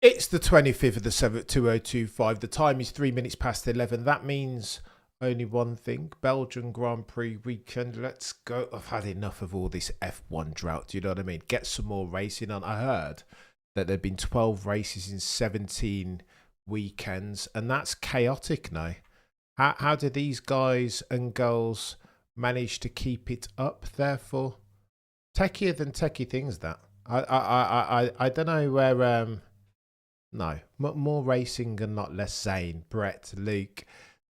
It's the 25th of the 7th, 2025. The time is 3 minutes past 11. That means only one thing. Belgian Grand Prix weekend. Let's go. I've had enough of all this F1 drought. Do you know what I mean? Get some more racing on. I heard that there'd been 12 races in 17 weekends, and that's chaotic now. How do these guys and girls manage to keep it up? Therefore, techier than techie things. That I don't know where. No, more racing and not less sane. Brett, Luke,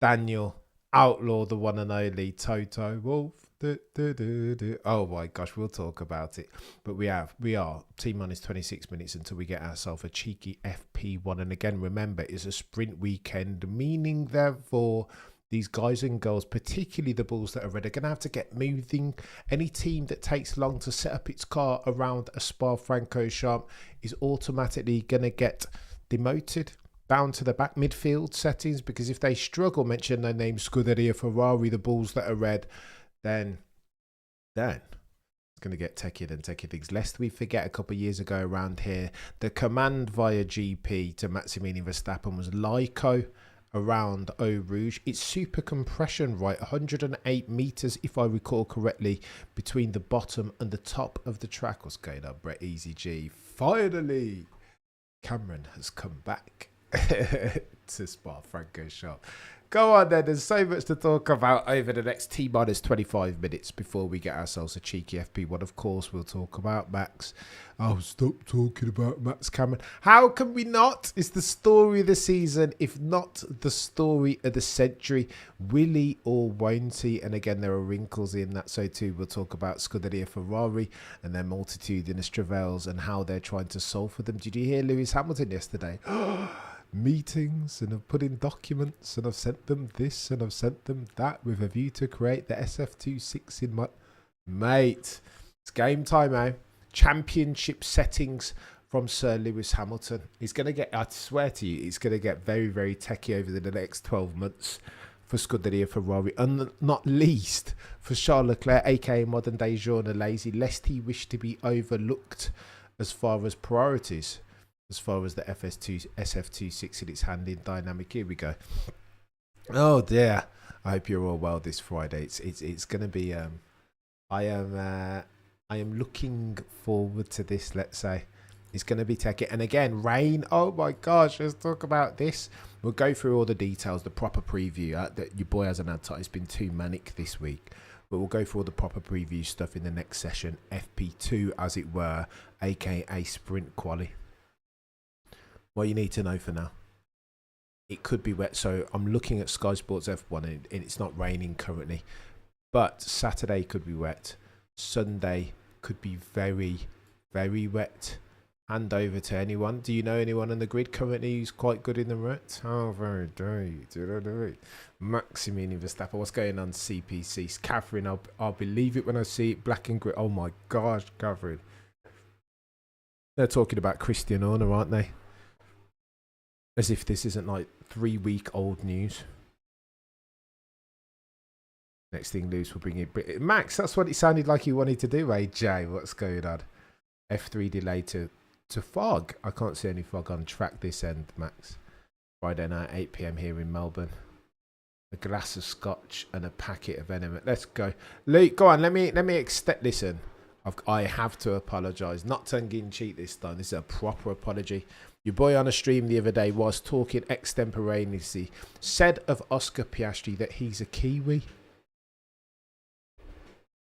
Daniel, Outlaw, the one and only Toto Wolf. Oh my gosh, we'll talk about it. But we are T minus 26 minutes until we get ourselves a cheeky FP1. And again, remember, it's a sprint weekend, meaning therefore these guys and girls, particularly the bulls that are red, are going to have to get moving. Any team that takes long to set up its car around a Spa-Francorchamps is automatically going to get demoted down to the back midfield settings, because if they struggle, mention their name, Scuderia Ferrari, the bulls that are red, then it's going to get techier than techie things. Lest we forget, a couple of years ago around here, the command via GP to Maximilian Verstappen was Lyco around Eau Rouge. It's super compression, right? 108 meters, if I recall correctly, between the bottom and the top of the track. What's going on, Brett Easy G? Finally, Cameron has come back to Spa-Francorchamps. Go on then, there's so much to talk about over the next T minus 25 minutes before we get ourselves a cheeky FP1. Of course, we'll talk about Max. Oh, stop talking about Max Cameron. How can we not? It's the story of the season, if not the story of the century. Will he or won't he? And again, there are wrinkles in that. So too, we'll talk about Scuderia Ferrari and their multitudinous travails and how they're trying to solve for them. Did you hear Lewis Hamilton yesterday? Meetings, and I've put in documents, and I've sent them this and I've sent them that with a view to create the SF26 in my... Mate, it's game time, eh? Championship settings from Sir Lewis Hamilton. He's going to get, I swear to you, it's going to get very, very techie over the next 12 months for Scuderia Ferrari, and not least for Charles Leclerc, aka modern day Jean Lazy, lest he wish to be overlooked as far as priorities. As far as the SF26 in its hand in dynamic. Here we go. Oh dear. I hope you're all well this Friday. It's going to be. I am looking forward to this. Let's say it's going to be techie. And again, rain. Oh my gosh. Let's talk about this. We'll go through all the details, the proper preview. That your boy hasn't had time. It's been too manic this week. But we'll go through all the proper preview stuff in the next session. FP2, as it were, aka sprint quali. What you need to know for now, it could be wet. So I'm looking at Sky Sports F1 and it's not raining currently, but Saturday could be wet. Sunday could be very, very wet. Hand over to anyone. Do you know anyone on the grid currently who's quite good in the wet? Oh, very good. Maximilian Verstappen. What's going on, CPC? Catherine, I'll believe it when I see it. Black and grey. Oh my gosh, Catherine. They're talking about Christian Horner, aren't they? As if this isn't like 3-week-old news. Next thing, Lewis will bring in Max. That's what it sounded like you wanted to do, AJ. What's going on? F3 delay to fog. I can't see any fog on track this end, Max. Friday night, 8 p.m. here in Melbourne. A glass of scotch and a packet of Element. Let's go, Luke. Go on. Let me extend. Listen, I have to apologise. Not tongue in cheek this time. This is a proper apology. Your boy on a stream the other day was talking extemporaneously, said of Oscar Piastri that he's a Kiwi.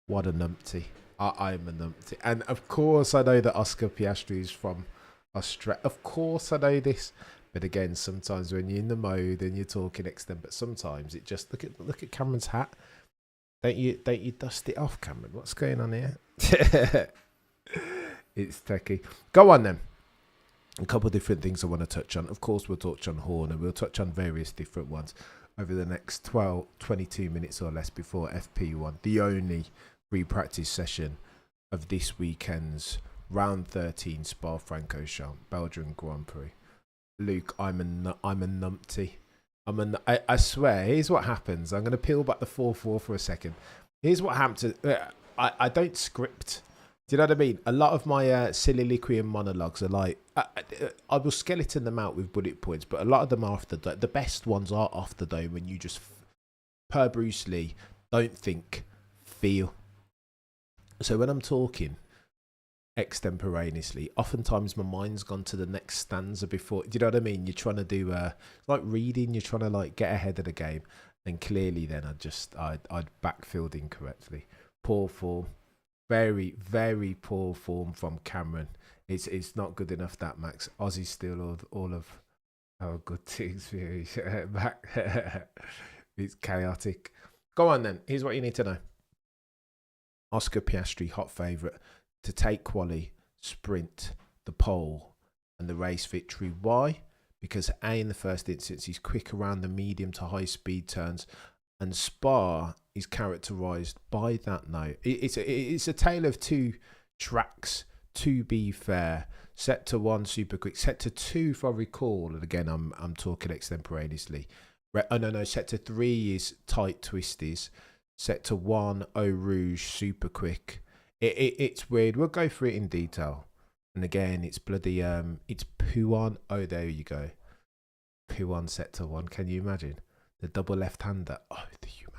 What a numpty. I'm a numpty. And of course I know that Oscar Piastri is from Australia. Of course I know this. But again, sometimes when you're in the mode and you're talking but sometimes it just look at Cameron's hat. Don't you dust it off, Cameron? What's going on here? It's techie. Go on then. A couple of different things I want to touch on. Of course, we'll touch on Horner. We'll touch on various different ones over the next 22 minutes or less before FP1, the only pre-practice session of this weekend's round 13 Spa-Francorchamps Belgian Grand Prix. Luke, I'm a numpty. I swear. Here's what happens. I'm going to peel back the 4-4 for a second. Here's what happens. I don't script Do you know what I mean? A lot of my soliloquy monologues are like, I will skeleton them out with bullet points, but a lot of them are off the dome. The best ones are off the dome when you just, per Bruce Lee, don't think, feel. So when I'm talking extemporaneously, oftentimes my mind's gone to the next stanza before. Do you know what I mean? You're trying to do like reading, you're trying to like get ahead of the game, and clearly then I'd backfilled incorrectly. Poor form. Very, very poor form from Cameron. It's not good enough, that, Max. Ozzy still all of our good things back. It's chaotic. Go on then. Here's what you need to know. Oscar Piastri, hot favourite to take quali, sprint, the pole, and the race victory. Why? Because A, in the first instance, he's quick around the medium to high speed turns, and Spa is characterised by that note. It's a tale of two tracks, to be fair. Sector 1 super quick, Sector 2 if I recall, and again I'm talking extemporaneously. Sector 3 is tight twisties. Sector 1 Eau Rouge super quick. It's weird. We'll go through it in detail. And again, it's bloody it's FP1. Oh, there you go. FP1 Sector 1. Can you imagine the double left-hander? Oh,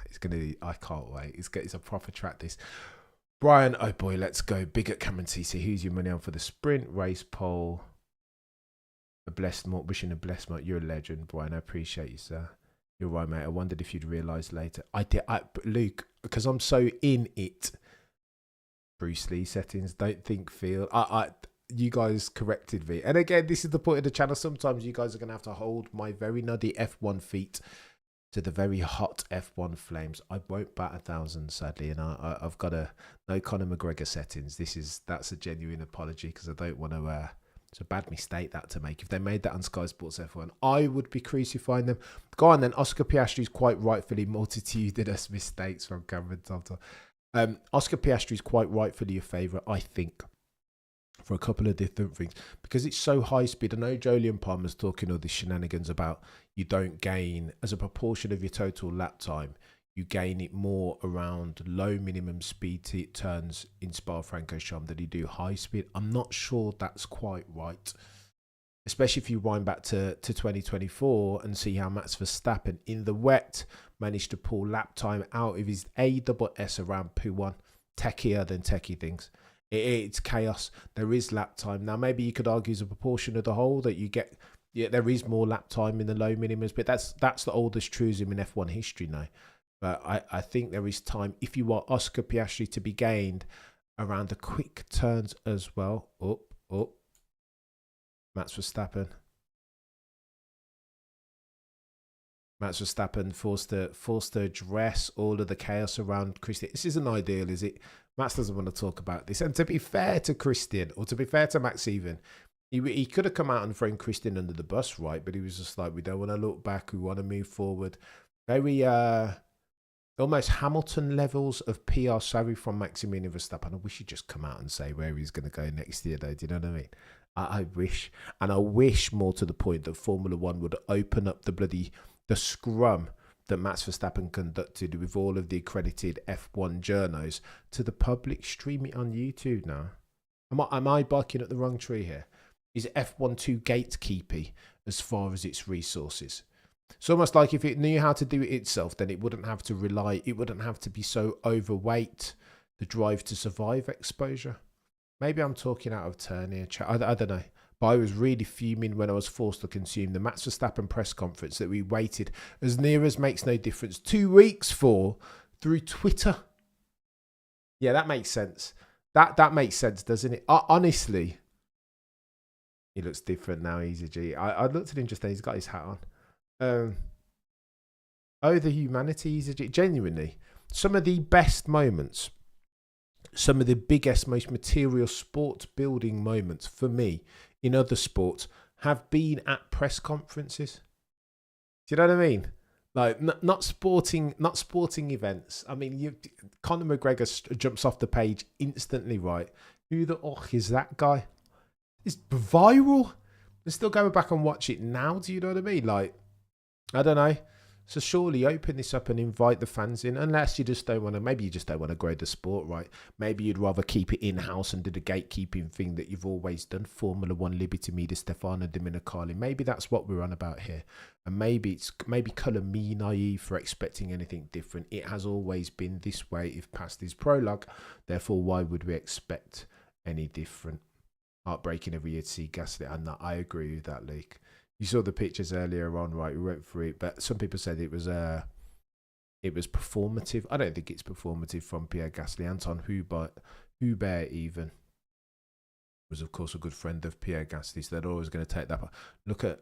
it's gonna. I can't wait. It's a proper track. This Brian. Oh boy, let's go. Big at Cameron CC. Who's your money on for the sprint race pole? A blessed mort. Wishing a blessed mort. You're a legend, Brian. I appreciate you, sir. You're right, mate. I wondered if you'd realise later. I did. Luke, because I'm so in it. Bruce Lee settings. Don't think, feel. You guys corrected me. And again, this is the point of the channel. Sometimes you guys are going to have to hold my very nuddy F1 feet to the very hot F1 flames. I won't bat 1,000, sadly. And I've got no Conor McGregor settings. That's a genuine apology because I don't want to... It's a bad mistake that to make. If they made that on Sky Sports F1, I would be crucifying them. Go on then. Oscar Piastri's quite rightfully multitudinous mistakes from Cameron Thompson. Oscar Piastri's quite rightfully a favourite, I think, for a couple of different things. Because it's so high speed. I know Jolyon Palmer's talking all these shenanigans about you don't gain, as a proportion of your total lap time, you gain it more around low minimum speed turns in Spa-Francorchamps than you do high speed. I'm not sure that's quite right. Especially if you wind back to 2024 and see how Max Verstappen in the wet managed to pull lap time out of his ASS around P1. Techier than techie things. It's chaos. There is lap time. Now, maybe you could argue as a proportion of the whole that you get, yeah, there is more lap time in the low minimums, but that's the oldest truism in F1 history now. But I think there is time, if you want Oscar Piastri to be gained around the quick turns as well. Up. Max Verstappen forced to address all of the chaos around Christian. This isn't ideal, is it? Max doesn't want to talk about this. And to be fair to Christian, or to be fair to Max even, he could have come out and thrown Christian under the bus, right? But he was just like, we don't want to look back. We want to move forward. Very... almost Hamilton levels of PR savvy from Maximilian Verstappen. I wish he'd just come out and say where he's going to go next year, though. Do you know what I mean? I wish. And I wish more to the point that Formula One would open up the scrum that Max Verstappen conducted with all of the accredited F1 journos to the public. Stream it on YouTube now. Am I barking at the wrong tree here? Is F1 too gatekeepy as far as its resources? It's almost like if it knew how to do it itself, then it wouldn't have to be so overweight. The drive to survive exposure. Maybe I'm talking out of turn here. I don't know. But I was really fuming when I was forced to consume the Max Verstappen press conference that we waited as near as makes no difference 2 weeks for through Twitter. Yeah, that makes sense. That makes sense, doesn't it? Honestly, he looks different now, Easy G. I looked at him just then. He's got his hat on. The humanities, genuinely some of the best moments, some of the biggest, most material sport building moments for me in other sports have been at press conferences. Do you know what I mean? Like not sporting events. I mean, Conor McGregor jumps off the page instantly, right? Who the is that guy? It's viral. I'm still going back and watch it now. Do you know what I mean? Like, I don't know. So surely open this up and invite the fans in, unless you just don't want to, maybe you just don't want to grow the sport, right? Maybe you'd rather keep it in-house and do the gatekeeping thing that you've always done. Formula One, Liberty Media, Stefano Dominicali. Maybe that's what we're on about here. And maybe colour me naive for expecting anything different. It has always been this way if past is prologue. Therefore, why would we expect any different? Heartbreaking every year to see Gasly. And I agree with that, Luke. You saw the pictures earlier on, right? We went through it, but some people said it was performative. I don't think it's performative from Pierre Gasly. Anton Hubert even was, of course, a good friend of Pierre Gasly, so they're always going to take that part. Look at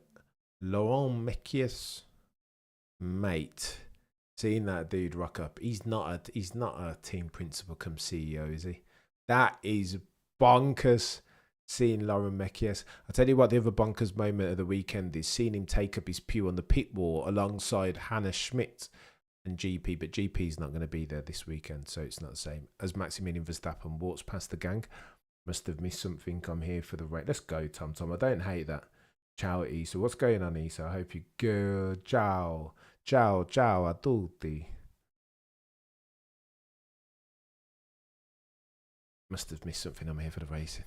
Laurent Mekies, mate. Seeing that dude rock up. He's not a team principal come CEO, is he? That is bonkers. Seeing Laurent Mekies. I'll tell you what, the other bonkers moment of the weekend is seeing him take up his pew on the pit wall alongside Hannah Schmidt and GP, but GP's not going to be there this weekend, so it's not the same. As Maximilian Verstappen walks past the gang, must have missed something. I'm here for the race. Let's go, Tom. I don't hate that. Ciao, Isa. What's going on, Isa? I hope you're good. Ciao. Ciao a tutti. Must have missed something. I'm here for the racing.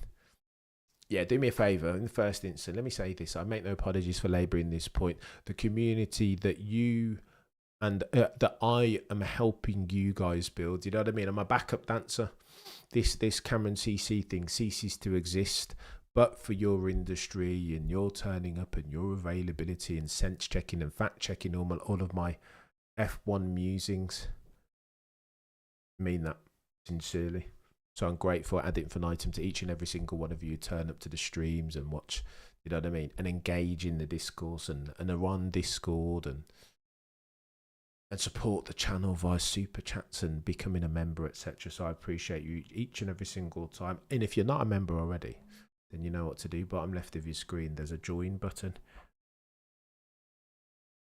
Yeah, do me a favour. In the first instance, let me say this. I make no apologies for labouring this point. The community that you and that I am helping you guys build, you know what I mean? I'm a backup dancer. This Cameron CC thing ceases to exist, but for your industry and your turning up and your availability and sense checking and fact checking all of my F1 musings. I mean that sincerely. So I'm grateful ad infinitum to each and every single one of you who turn up to the streams and watch, you know what I mean, and engage in the discourse and are on Discord and support the channel via super chats and becoming a member, etc. So I appreciate you each and every single time. And if you're not a member already, then you know what to do. Bottom left of your screen, there's a join button.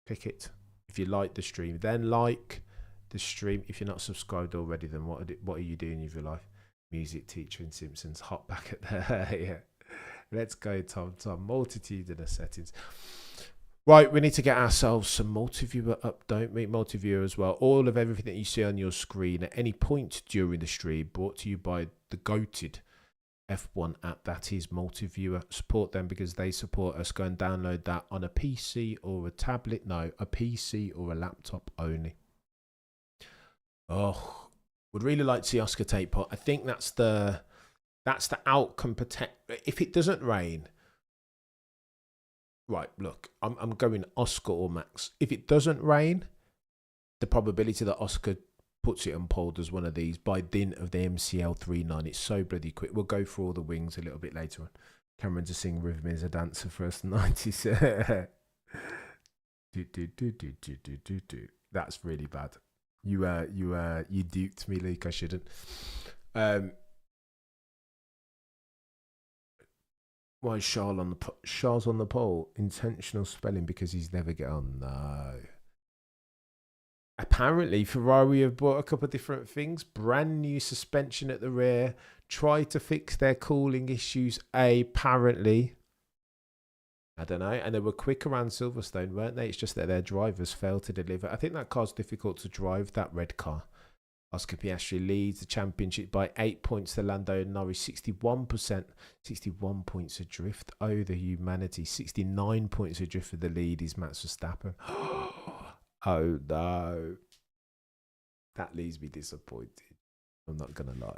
Click it. If you like the stream, then like the stream. If you're not subscribed already, then what are you doing with your life? Music teacher in Simpsons, hot back at there. Yeah, let's go, Tom. Multitude of settings. Right, we need to get ourselves some multi-viewer up, don't we? Multi-viewer as well. All of everything that you see on your screen at any point during the stream, brought to you by the goated F1 app. That is multi-viewer. Support them because they support us. Go and download that on a PC or a tablet. No, a PC or a laptop only. Oh, would really like to see Oscar take part. I think that's the outcome. If it doesn't rain, right? Look, I'm going Oscar or Max. If it doesn't rain, the probability that Oscar puts it on pole as one of these by dint of the MCL 39. It's so bloody quick. We'll go through all the wings a little bit later on. Cameron to sing with me as a dancer for us 90s. That's really bad. You duped me, Luke. I shouldn't. Why is Charles on the pole? Intentional spelling because he's never get on. No. Apparently, Ferrari have bought a couple of different things. Brand new suspension at the rear. Try to fix their cooling issues. Apparently. I don't know. And they were quick around Silverstone, weren't they? It's just that their drivers failed to deliver. I think that car's difficult to drive, that red car. Oscar Piastri leads the championship by 8 points to Lando Norris. 61%. 61 points adrift. Oh, the humanity. 69 points adrift for the lead is Max Verstappen. Oh, no. That leaves me disappointed. I'm not going to lie.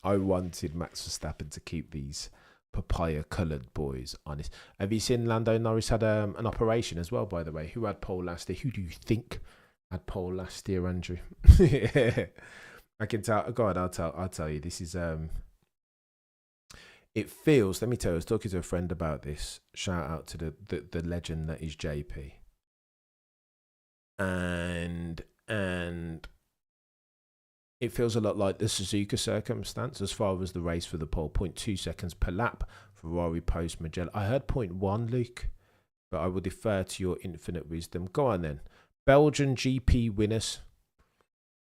I wanted Max Verstappen to keep these papaya-coloured boys honest. Have you seen Lando Norris had an operation as well, by the way? Who had pole last year? Who do you think had pole last year, Andrew? I can tell. Go on, I'll tell you. This is it feels. Let me tell you. I was talking to a friend about this. Shout out to the legend that is JP. And it feels a lot like the Suzuka circumstance as far as the race for the pole. 0.2 seconds per lap. Ferrari post Magellan. I heard 0.1, Luke, but I will defer to your infinite wisdom. Go on then. Belgian GP winners.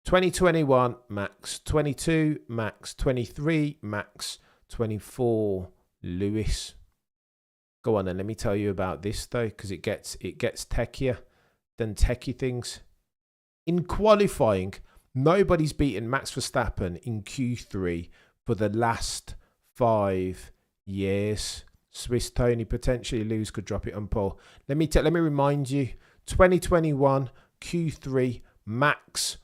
2021, Max. 22, Max. 23, Max. 24, Lewis. Go on then. Let me tell you about this though, because it gets techier. than techie things. In qualifying, nobody's beaten Max Verstappen in Q3 for the last 5 years. Swiss Tony, potentially Lewis could drop it on pole. Let me remind you, 2021 Q3 Max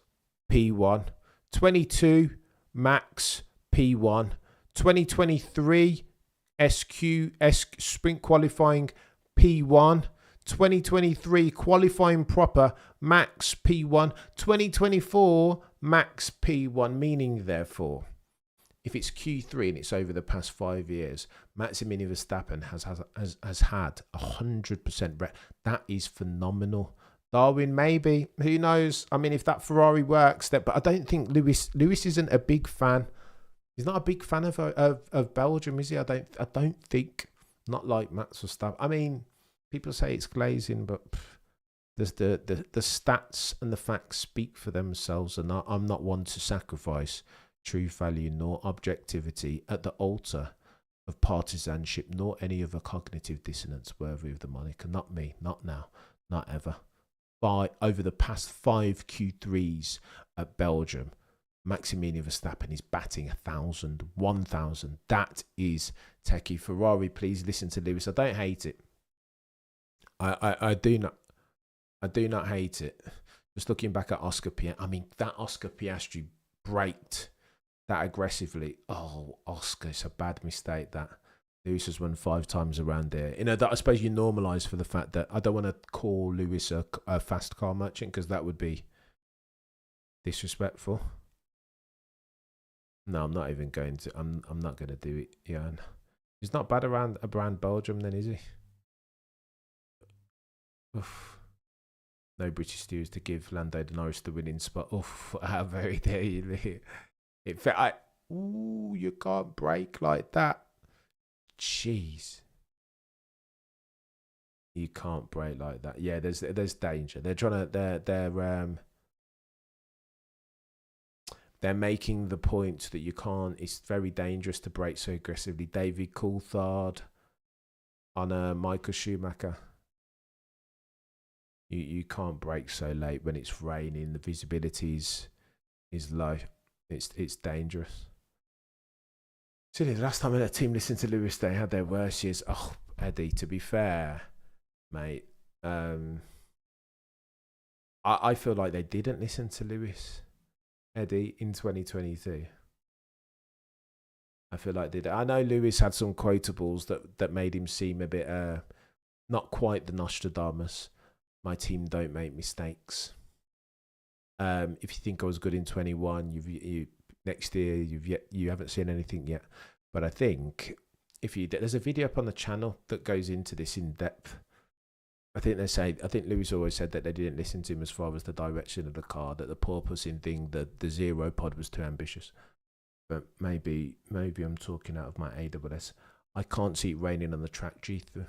P1, 22 Max P1, 2023 SQ sprint qualifying P1, 2023 qualifying proper Max P1, 2024 Max P1, meaning therefore, if it's Q3 and it's over the past 5 years, Maximilian Verstappen has had 100%. That is phenomenal. Darwin, maybe, who knows? I mean, if that Ferrari works, but I don't think Lewis isn't a big fan. He's not a big fan of Belgium, is he? I don't think. Not like Max Verstappen. I mean, people say it's glazing, but there's the stats and the facts speak for themselves, and I'm not one to sacrifice true value nor objectivity at the altar of partisanship nor any other cognitive dissonance worthy of the moniker. Not me, not now, not ever. Over the past 5 Q3s at Belgium, Maximilian Verstappen is batting 1,000. That is techie. Ferrari, please listen to Lewis. I don't hate it. I do not hate it. Just looking back at Oscar Piastri, I mean, that Oscar Piastri braked that aggressively. Oh, Oscar, it's a bad mistake that. Lewis has won 5 times around there. You know, that I suppose you normalise for the fact that I don't want to call Lewis a fast car merchant, because that would be disrespectful. No, I'm not even going to. I'm not going to do it, Jan. He's not bad around Belgium then, is he? Oof. No British stewards to give Lando Norris the winning spot. Oof, how very dare you. It felt you can't brake like that. Jeez. You can't brake like that. Yeah, there's danger. They're trying to they're making the point that you can't. It's very dangerous to brake so aggressively. David Coulthard on Michael Schumacher. You can't brake so late when it's raining. The visibility is low. It's dangerous. Silly, the last time a team listened to Lewis, they had their worst years. Oh, Eddie, to be fair, mate, I feel like they didn't listen to Lewis, Eddie, in 2022. I feel like they did. I know Lewis had some quotables that made him seem a bit, not quite the Nostradamus. My team don't make mistakes. If you think I was good in 21, you next year you haven't seen anything yet. But I think there's a video up on the channel that goes into this in depth. I think Lewis always said that they didn't listen to him as far as the direction of the car, that the porpoising thing, the zero pod was too ambitious. But maybe I'm talking out of my AWS. I can't see it raining on the track, G3.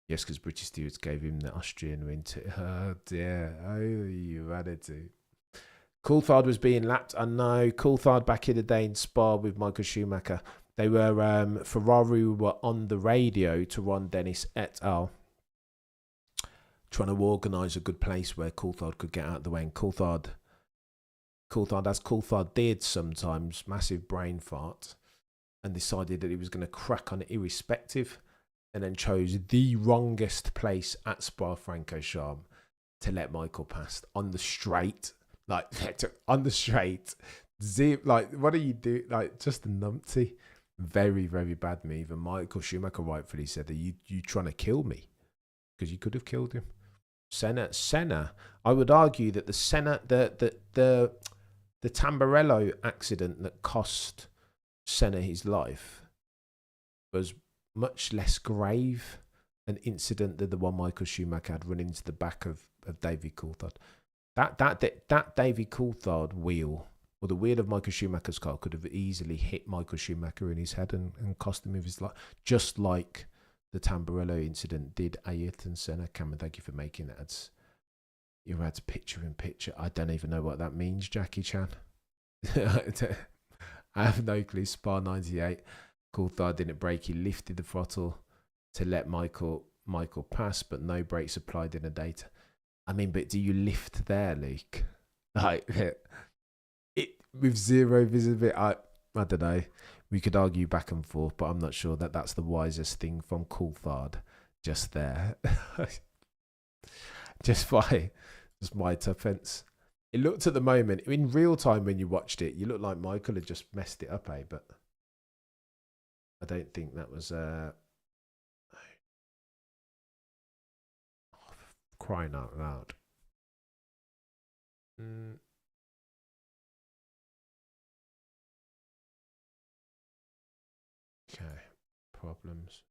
Yes, because British stewards gave him the Austrian winter. Oh dear. Oh, you had it too. Coulthard was being lapped. I know. Coulthard back in the day in Spa with Michael Schumacher. They were, Ferrari were on the radio to Ron Dennis et al. Trying to organise a good place where Coulthard could get out of the way. And Coulthard, as Coulthard did sometimes, massive brain fart, and decided that he was going to crack on it irrespective, and then chose the wrongest place at Spa-Francorchamps to let Michael pass on the straight. Like, on the straight. Like, what do you do? Like, just a numpty. Very, very bad move. And Michael Schumacher rightfully said that you trying to kill me, because you could have killed him. Senna. I would argue that the Tamburello accident that cost Senna his life was much less grave an incident than the one Michael Schumacher had run into the back of David Coulthard. That David Coulthard wheel, or the wheel of Michael Schumacher's car, could have easily hit Michael Schumacher in his head and cost him his life, just like the Tamburello incident did Ayrton Senna. Cameron, thank you for making that. You had picture in picture. I don't even know what that means, Jackie Chan. I have no clue. Spa 98. Coulthard didn't brake. He lifted the throttle to let Michael pass, but no brakes applied in the data. I mean, but do you lift there, Luke? Like it with zero visibility. I don't know. We could argue back and forth, but I'm not sure that that's the wisest thing from Coulthard. Just there, just my offence. It looked at the moment in real time when you watched it. You looked like Michael had just messed it up, But I don't think that was crying out loud. Okay, problems.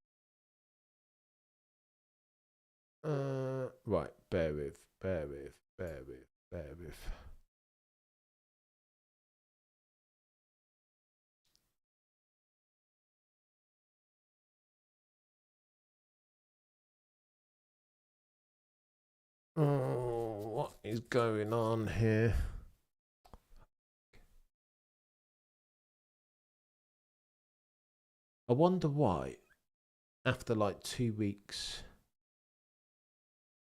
Right, bear with. Oh, what is going on here? I wonder why, after like 2 weeks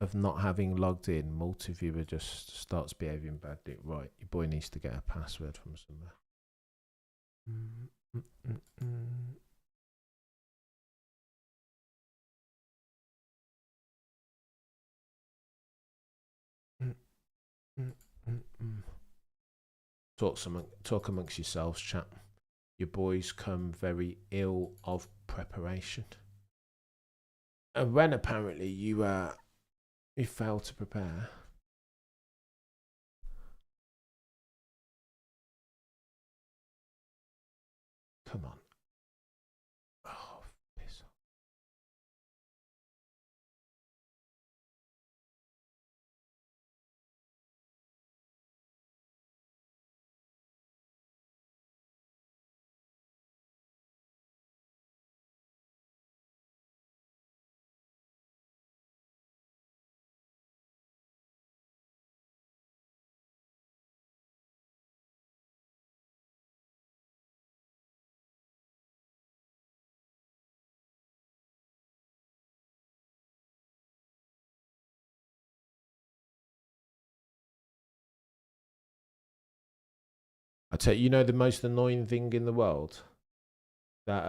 of not having logged in, multi-viewer just starts behaving badly. Right, your boy needs to get a password from somewhere. Talk amongst yourselves, chat. Your boys come very ill of preparation. And when apparently you failed to prepare. Come on. Oh, piss off. I tell you, the most annoying thing in the world that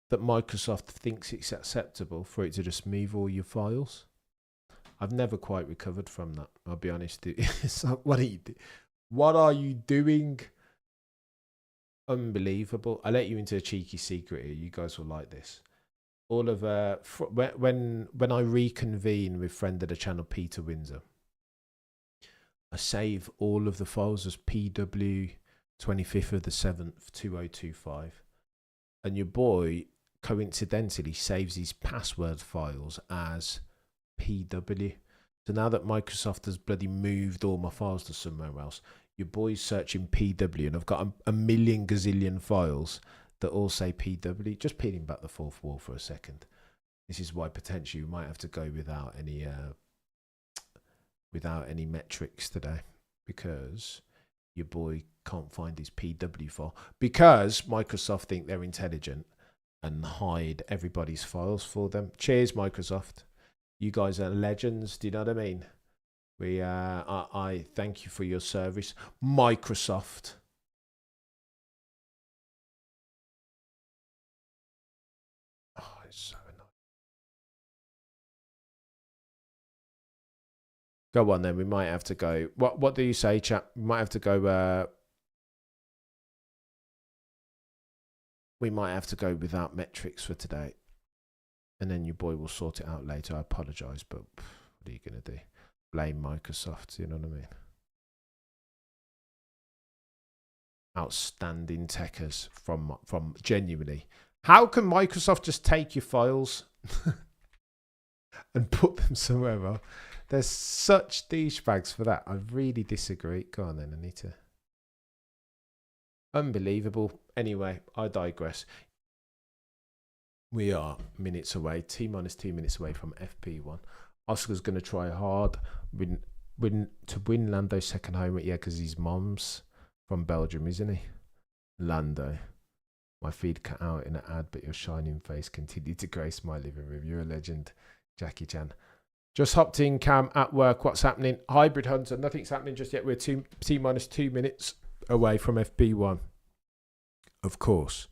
that Microsoft thinks it's acceptable for it to just move all your files. I've never quite recovered from that. I'll be honest. It's like, what are you doing? Unbelievable. I let you into a cheeky secret here. You guys will like this. All of when I reconvene with friend of the channel Peter Windsor, I save all of the files as PW 25th of the 7th 2025, and your boy coincidentally saves his password files as PW. So now that Microsoft has bloody moved all my files to somewhere else, your boy's searching PW, and I've got a million gazillion files that all say PW. Just peeling back the fourth wall for a second. This is why potentially we might have to go without any metrics today, because your boy can't find his PW file, because Microsoft think they're intelligent and hide everybody's files for them. Cheers, Microsoft. You guys are legends. Do you know what I mean? I thank you for your service, Microsoft. Oh, it's so annoying. Go on then. We might have to go. What do you say, chap? We might have to go. We might have to go without metrics for today, and then your boy will sort it out later. I apologise, but what are you gonna do? Blame Microsoft. You know what I mean? Outstanding techers from genuinely. How can Microsoft just take your files and put them somewhere else? There's such douchebags for that. I really disagree. Go on then, Anita. Unbelievable. Anyway, I digress. We are minutes away, T-minus 2 minutes away from FP1. Oscar's going to try hard to win Lando's second home. Yeah, because his mom's from Belgium, isn't he? Lando. My feed cut out in an ad, but your shining face continued to grace my living room. You're a legend, Jackie Chan. Just hopped in, Cam, at work. What's happening? Hybrid Hunter. Nothing's happening just yet. We're T minus 2 minutes away from FP1. Of course,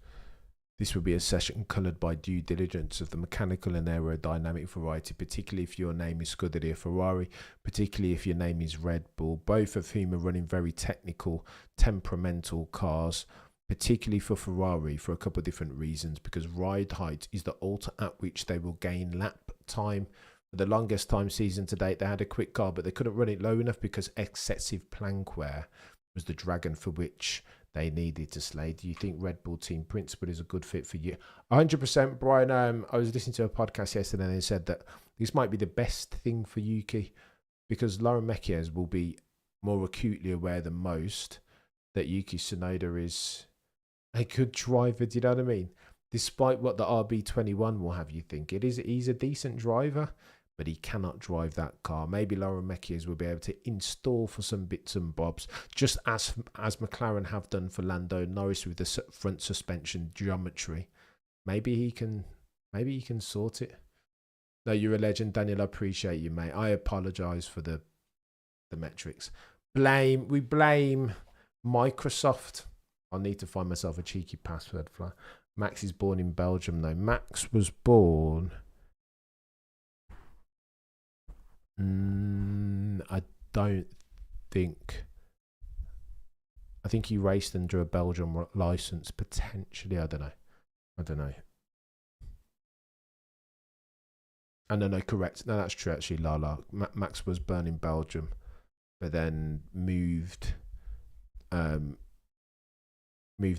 this will be a session coloured by due diligence of the mechanical and aerodynamic variety, particularly if your name is Scuderia Ferrari, particularly if your name is Red Bull, both of whom are running very technical, temperamental cars, particularly for Ferrari for a couple of different reasons, because ride height is the alter at which they will gain lap time. For the longest time season to date, they had a quick car, but they couldn't run it low enough because excessive plank wear was the dragon for which they needed to slay. Do you think Red Bull team principle is a good fit for you? 100%, Brian. I was listening to a podcast yesterday and they said that this might be the best thing for Yuki because Lauren Mekies will be more acutely aware than most that Yuki Tsunoda is a good driver. Do you know what I mean? Despite what the RB21 will have you think, he's a decent driver, but he cannot drive that car. Maybe Lauren Mekies will be able to install for some bits and bobs, just as McLaren have done for Lando Norris with the front suspension geometry. Maybe he can sort it. No, you're a legend, Daniel. I appreciate you, mate. I apologise for the metrics. We blame Microsoft. I need to find myself a cheeky password for Max is born in Belgium, though. Max was born. I don't think. I think he raced under a Belgian license, potentially. I don't know. No, correct. No, that's true, actually. Max was born in Belgium, but then moved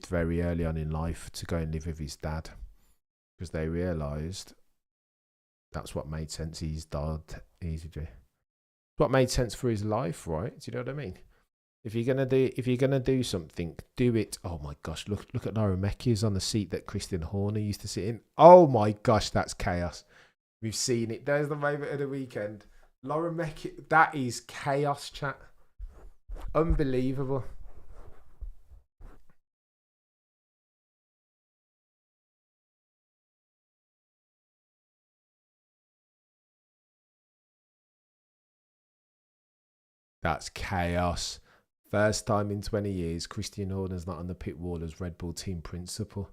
very early on in life to go and live with his dad because they realised that's what made sense. He's dad easily. What made sense for his life, right? Do you know what I mean? If you're gonna do something, do it. Oh my gosh, look at Lauren Mekies on the seat that Christian Horner used to sit in. Oh my gosh, that's chaos. We've seen it. There's the moment of the weekend. Lauren Mekies, that is chaos, chat. Unbelievable. That's chaos. First time in 20 years, Christian Horner's not on the pit wall as Red Bull team principal.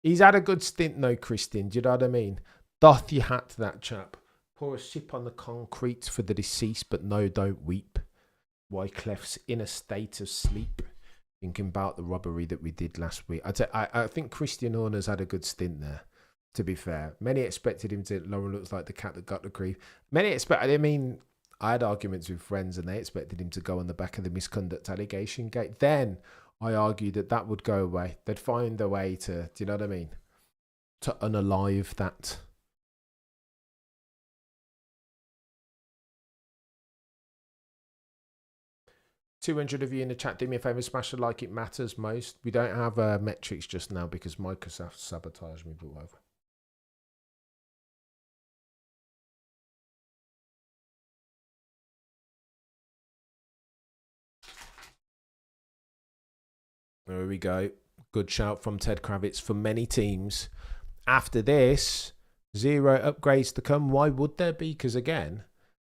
He's had a good stint, though, Christian. Do you know what I mean? Doth your hat to that chap. Pour a sip on the concrete for the deceased, but no, don't weep. Wyclef's in a state of sleep, thinking about the robbery that we did last week. I think Christian Horner's had a good stint there, to be fair. Many expected him to. Lauren looks like the cat that got the grief. I had arguments with friends and they expected him to go on the back of the misconduct allegation gate. Then I argued that would go away. They'd find a way to, do you know what I mean? To unalive that. $200 of you in the chat. Do me a favour, smash the like, it matters most. We don't have metrics just now because Microsoft sabotaged me, but whatever. There we go. Good shout from Ted Kravitz. For many teams, after this, 0 upgrades to come. Why would there be? Because again,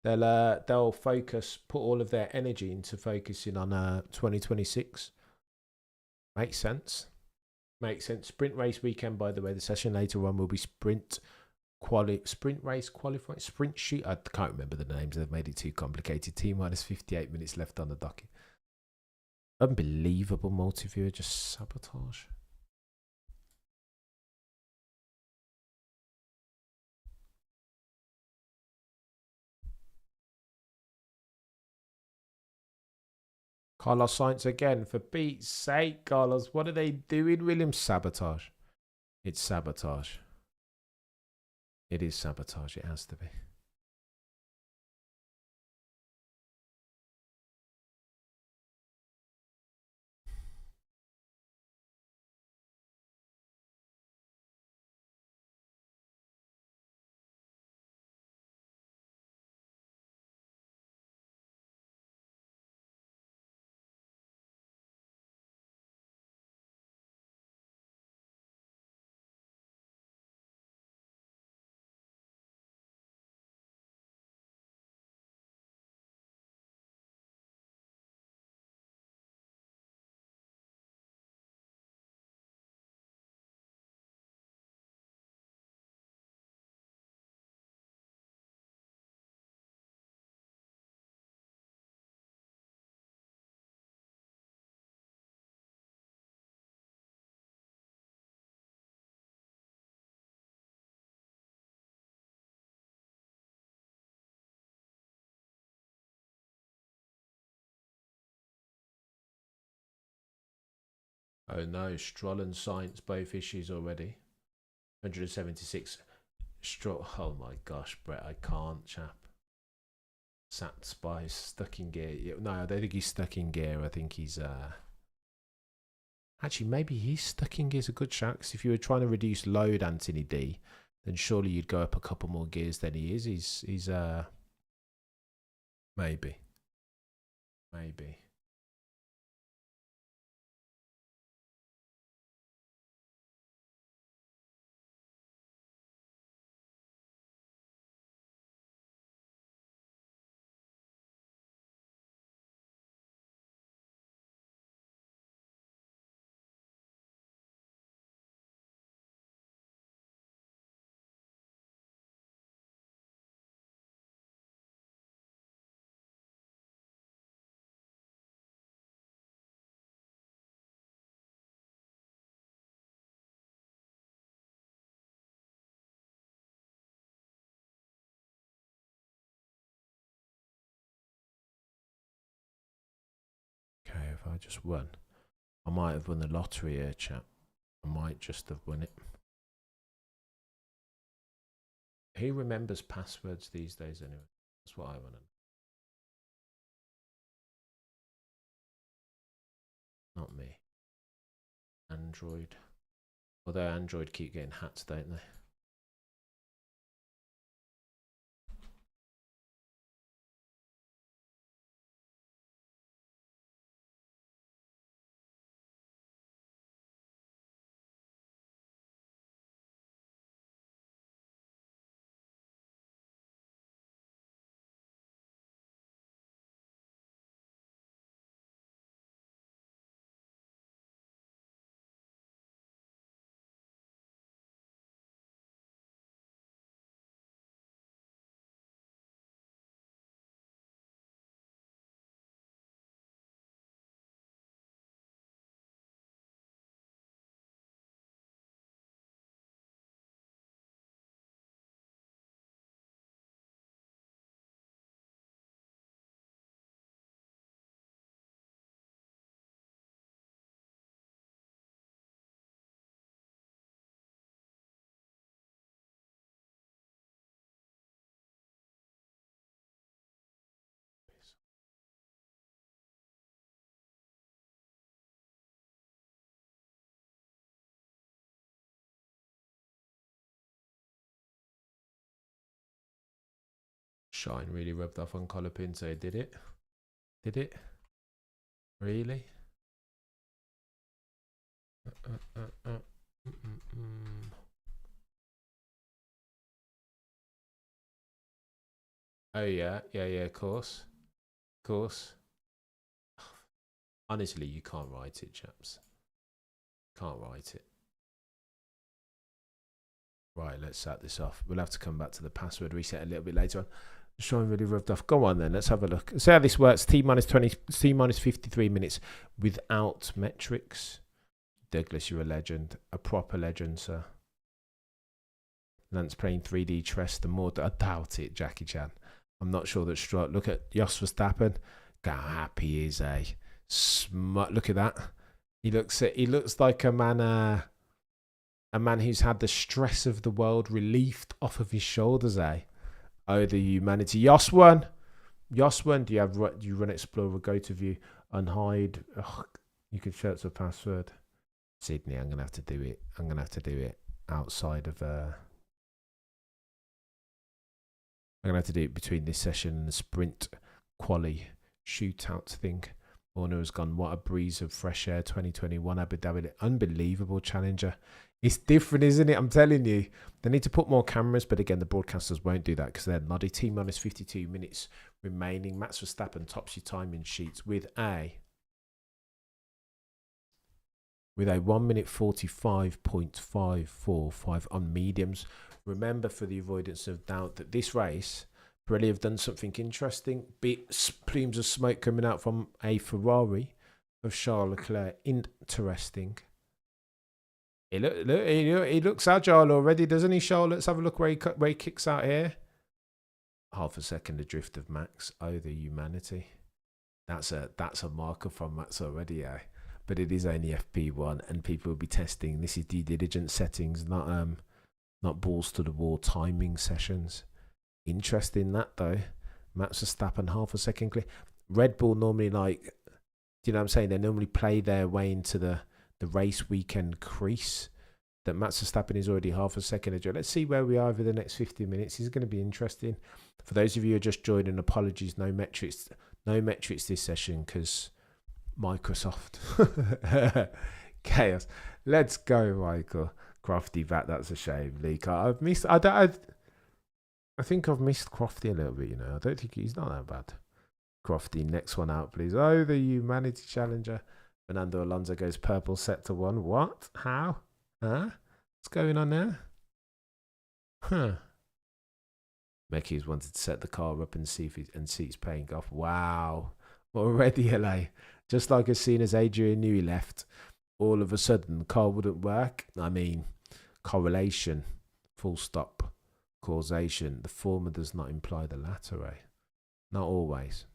they'll focus, put all of their energy into focusing on 2026. Makes sense. Sprint race weekend, by the way. The session later on will be sprint race qualifying, sprint shoot. I can't remember the names. They've made it too complicated. T minus 58 minutes left on the docket. Unbelievable multi-viewer, just sabotage. Carlos Sainz again, for Pete's sake, Carlos. What are they doing, Williams? Sabotage. It's sabotage. It is sabotage. It has to be. Oh no, Stroll and Sainz both issues already. 176. Stroll. Oh my gosh, Brett, I can't, chap. Sat Spice stuck in gear. No, I don't think he's stuck in gear. I think he's actually maybe he's stuck in gear. Is a good shot. Because if you were trying to reduce load, Anthony D, then surely you'd go up a couple more gears than he is. He's maybe. Okay, if I just won, I might have won the lottery here, chap. I might just have won it. Who remembers passwords these days anyway? That's what I want to know. Not me. Android. Although Android keep getting hacked, don't they? Shine really rubbed off on Colapinto, did it? Did it? Really? Oh yeah, of course. Honestly, you can't write it, chaps. Can't write it. Right, let's set this off. We'll have to come back to the password reset a little bit later on. Showing really rubbed off. Go on then, let's have a look. See how this works. T minus 20, T minus 53 minutes without metrics. Douglas, you're a legend. A proper legend, sir. Lance playing 3D chess. The more I doubt it, Jackie Chan. I'm not sure that Strut. Look at Jos Verstappen. Look how happy he is, eh? Smut. Look at that. He looks like a man who's had the stress of the world relieved off of his shoulders, eh? Oh, the humanity. Jos one. Do you run Explorer, go to view, unhide? Ugh, you can share a password. Sydney, I'm gonna have to do it. Outside of I'm gonna have to do it between this session and the sprint quali shootout thing. Horner has gone, what a breeze of fresh air 2021 Abu Dhabi. Unbelievable challenger. It's different, isn't it? I'm telling you. They need to put more cameras, but again, the broadcasters won't do that because they're noddy. T minus 52 minutes remaining. Max Verstappen tops your timing sheets with a 1 minute 45.545 on mediums. Remember, for the avoidance of doubt, that this race, Pirelli have done something interesting. Plumes of smoke coming out from a Ferrari of Charles Leclerc. Interesting. He looks agile already, doesn't he, Charles? Let's have a look where he kicks out here. Half a second adrift of Max. Oh, the humanity. That's a marker from Max already, eh? but it is only FP1, and people will be testing. This is due diligence settings, not balls to the wall timing sessions. Interesting that though. Max Verstappen half a second clear. Red Bull normally, like, do you know what I'm saying? They normally play their way into the race weekend crease. That Max Verstappen is already half a second ahead. Let's see where we are over the next 50 minutes. This is going to be interesting. For those of you who are just joining, apologies, no metrics this session because Microsoft. Chaos. Let's go, Michael. Crofty back, that's a shame. Leak. I think I've missed Crofty a little bit, you know. I don't think he's not that bad. Crofty, next one out, please. Oh, the Humanity Challenger. Fernando Alonso goes purple set to 1. What? How? Huh? What's going on there? Huh. Mekis wanted to set the car up and see it's paying off. Wow. Already LA. Just like as soon as Adrian knew he left, all of a sudden the car wouldn't work. I mean, correlation, full stop, causation. The former does not imply the latter, eh? Not always.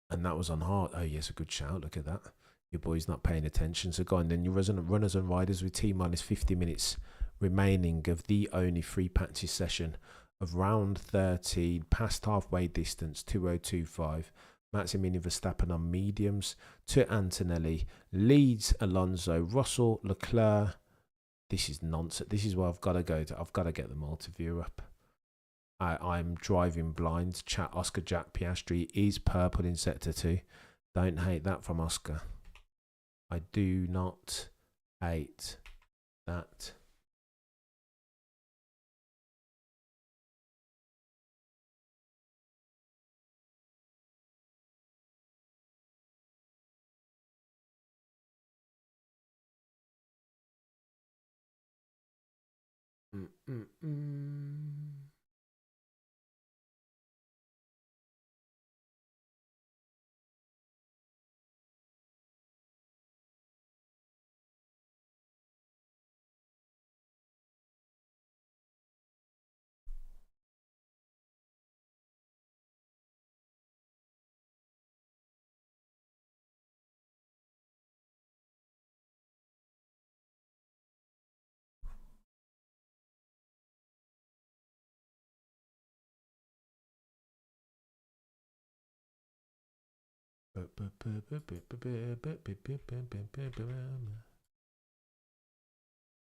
And that was on hard. Oh, yes, a good shout. Look at that. Your boy's not paying attention. So go on, then your resident runners and riders with T-minus 50 minutes remaining of the only free patches session of round 13, past halfway distance, 2025. Maximilian Verstappen on mediums to Antonelli, leads Alonso, Russell, Leclerc. This is nonsense. This is where I've got to go to. I've got to get the multi-view up. I'm driving blind. Chat Oscar Jack Piastri is purple in sector 2. Don't hate that from Oscar. I do not hate that.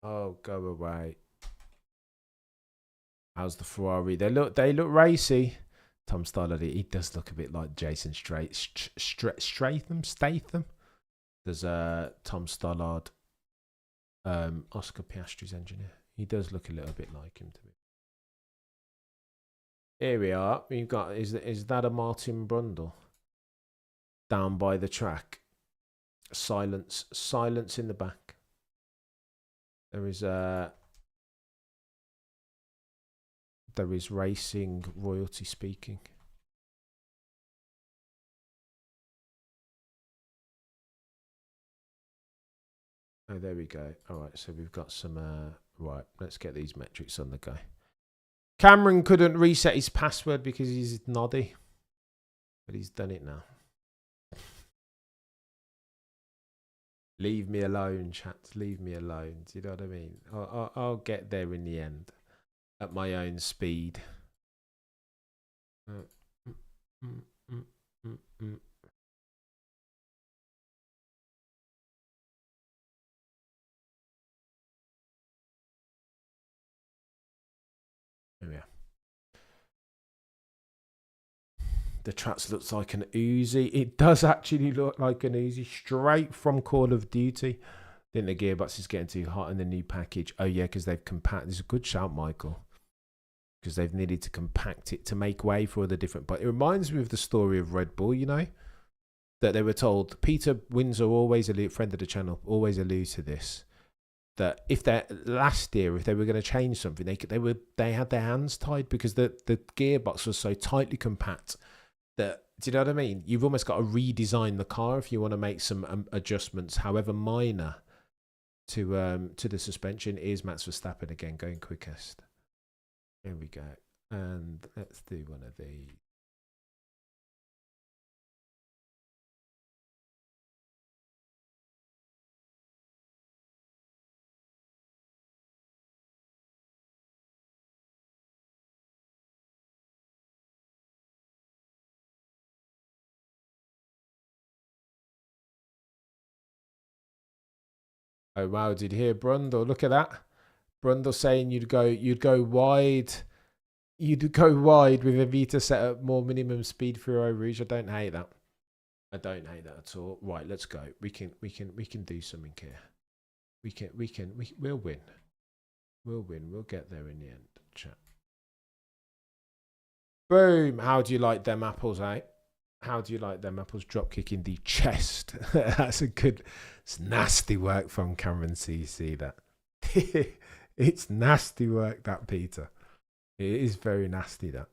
Oh, go away. How's the Ferrari? They look racy. Tom Stollard, he does look a bit like Jason Statham. There's Tom Stollard, Oscar Piastri's engineer. He does look a little bit like him to me. Here we are. We've got is that a Martin Brundle? Down by the track. Silence in the back. There is racing royalty speaking. Oh, there we go. All right, so we've got some right, let's get these metrics on the go. Cameron couldn't reset his password because he's noddy, but he's done it now. Leave me alone, chat. Leave me alone. Do you know what I mean? I'll get there in the end at my own speed. There we are. The tracks looks like an Uzi. It does actually look like an Uzi straight from Call of Duty. I think the gearbox is getting too hot in the new package. Oh yeah, because they've compacted. This is a good shout, Michael. Because they've needed to compact it to make way for all the different. But it reminds me of the story of Red Bull, you know, that they were told. Peter Windsor, always a friend of the channel, always alludes to this. That if they last year, if they were going to change something, they had their hands tied because the gearbox was so tightly compact. That, do you know what I mean? You've almost got to redesign the car if you want to make some adjustments, however minor, to the suspension. Is Max Verstappen again going quickest? Here we go, and let's do one of these. Oh wow, did you hear Brundle? Look at that. Brundle saying you'd go wide. You'd go wide with a Vita set up more minimum speed for Eau Rouge. I don't hate that. I don't hate that at all. Right, let's go. We can do something here. We'll win. We'll win. We'll get there in the end. Chat. Boom. How do you like them apples, eh? How do you like them apples? Drop kick in the chest. That's a good. It's nasty work from Cameron C. You see that? It's nasty work, that Peter. It is very nasty, that.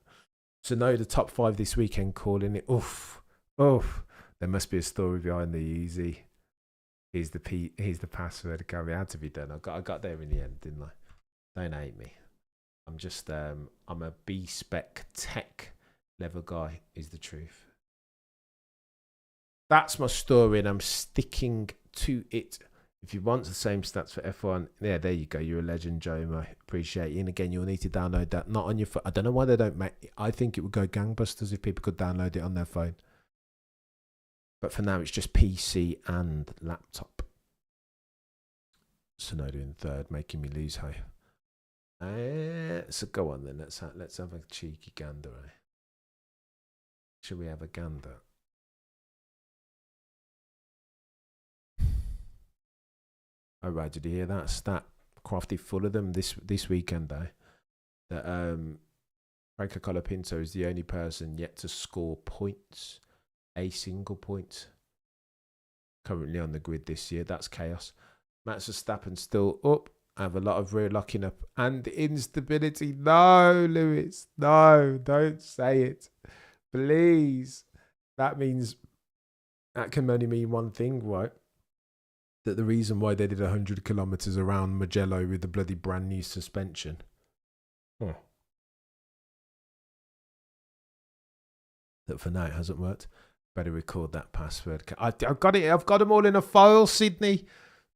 So no, the top 5 this weekend calling it. Oof. There must be a story behind the easy. Here's the password. It had to be done. I got there in the end, didn't I? Don't hate me. I'm just I'm a B-spec tech level guy, is the truth. That's my story, and I'm sticking to it. If you want the same stats for F1, yeah, there you go. You're a legend, Jomo. Appreciate you. And again, you'll need to download that. Not on your phone. I don't know why they don't make it. I think it would go gangbusters if people could download it on their phone. But for now, it's just PC and laptop. Sonoda in third, making me lose high. So go on then. Let's have a cheeky gander. Eh? Should we have a gander? Oh, right, did you hear that stat? Crafty full of them this weekend, though. That Franco Colapinto is the only person yet to score points, a single point, currently on the grid this year. That's chaos. Max Verstappen still up. I have a lot of rear locking up and instability. No, Lewis. No, don't say it. Please. That can only mean one thing, right? That the reason why they did 100 kilometers around Mugello with the bloody brand new suspension. That for now it hasn't worked. Better record that password. I've got it. I've got them all in a file, Sydney.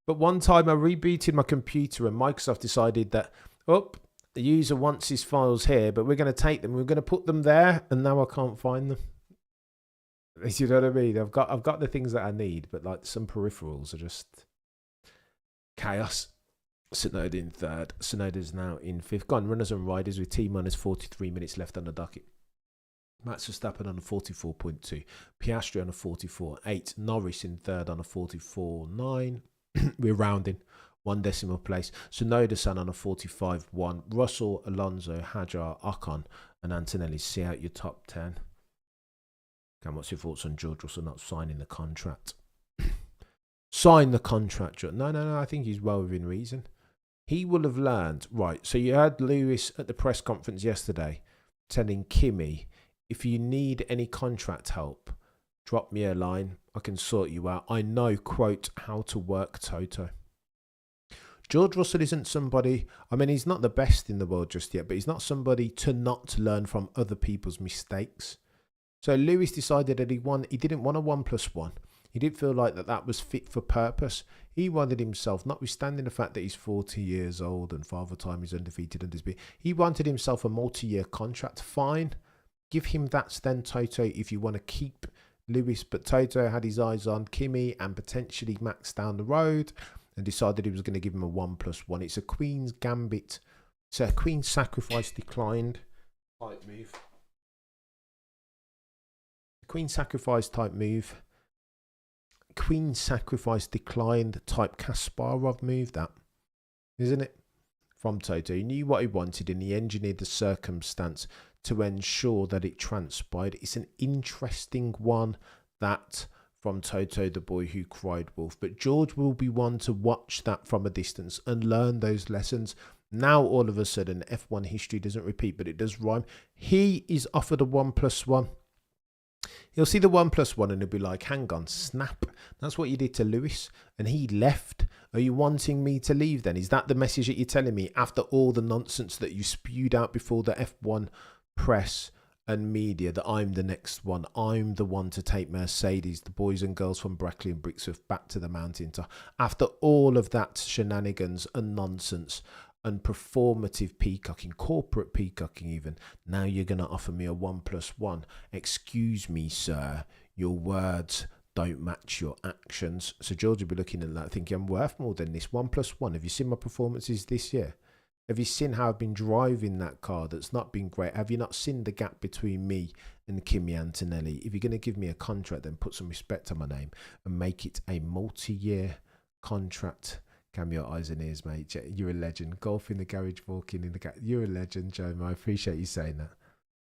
But one time I rebooted my computer and Microsoft decided that, the user wants his files here, but we're going to take them. We're going to put them there, and now I can't find them. You know what I mean? I've got the things that I need, but like some peripherals are just chaos. Sonoda in third. Sonoda's now in fifth. Gone runners and riders with T-minus 43 minutes left on the docket. Max Verstappen on a 44.2. Piastri on a 44.8. Norris in third on a 44.9. We're rounding 1 decimal place. Sonoda-san on a 45.1. Russell, Alonso, Hajar, Ocon, and Antonelli. See out your top 10. And what's your thoughts on George Russell not signing the contract? Sign the contract. No. I think he's well within reason. He will have learned. Right, so you heard Lewis at the press conference yesterday telling Kimi, if you need any contract help, drop me a line. I can sort you out. I know, quote, how to work Toto. George Russell isn't somebody, I mean, he's not the best in the world just yet, but he's not somebody to not learn from other people's mistakes. So Lewis decided that he didn't want a 1+1. He didn't feel like that was fit for purpose. He wanted himself, notwithstanding the fact that he's 40 years old and Father Time is undefeated under his beard, he wanted himself a multi-year contract. Fine. Give him that then, Toto, if you want to keep Lewis. But Toto had his eyes on Kimi and potentially Max down the road and decided he was going to give him a 1+1. It's a Queen's Gambit. It's a Queen's Sacrifice declined type move. Queen Sacrifice type move. Queen Sacrifice declined type Kasparov move, that. Isn't it? From Toto. He knew what he wanted and he engineered the circumstance to ensure that it transpired. It's an interesting one, that, from Toto, the boy who cried wolf. But George will be one to watch that from a distance and learn those lessons. Now, all of a sudden, F1 history doesn't repeat, but it does rhyme. He is offered a 1+1. He'll see the 1+1 and he'll be like, hang on, snap. That's what you did to Lewis. And he left. Are you wanting me to leave then? Is that the message that you're telling me after all the nonsense that you spewed out before the F1 press and media, that I'm the next one? I'm the one to take Mercedes, the boys and girls from Brackley and Brixworth, back to the mountaintop. After all of that shenanigans and nonsense and performative peacocking, corporate peacocking even, now you're going to offer me a 1+1. Excuse me, sir, your words don't match your actions. So George will be looking at that thinking, I'm worth more than this. 1+1. Have you seen my performances this year? Have you seen how I've been driving that car that's not been great? Have you not seen the gap between me and Kimi Antonelli? If you're going to give me a contract, then put some respect on my name and make it a multi-year contract. Cam, your eyes and ears, mate. You're a legend. Golf in the garage, walking in the garage. You're a legend, Joe. I appreciate you saying that.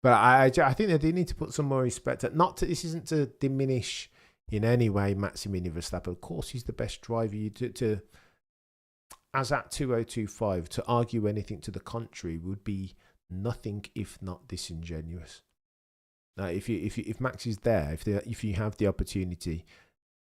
But I think they do need to put some more respect. This isn't to diminish in any way Maximilian Verstappen. Of course, he's the best driver. As at 2025, to argue anything to the contrary would be nothing if not disingenuous. Now, if Max is there, if you have the opportunity,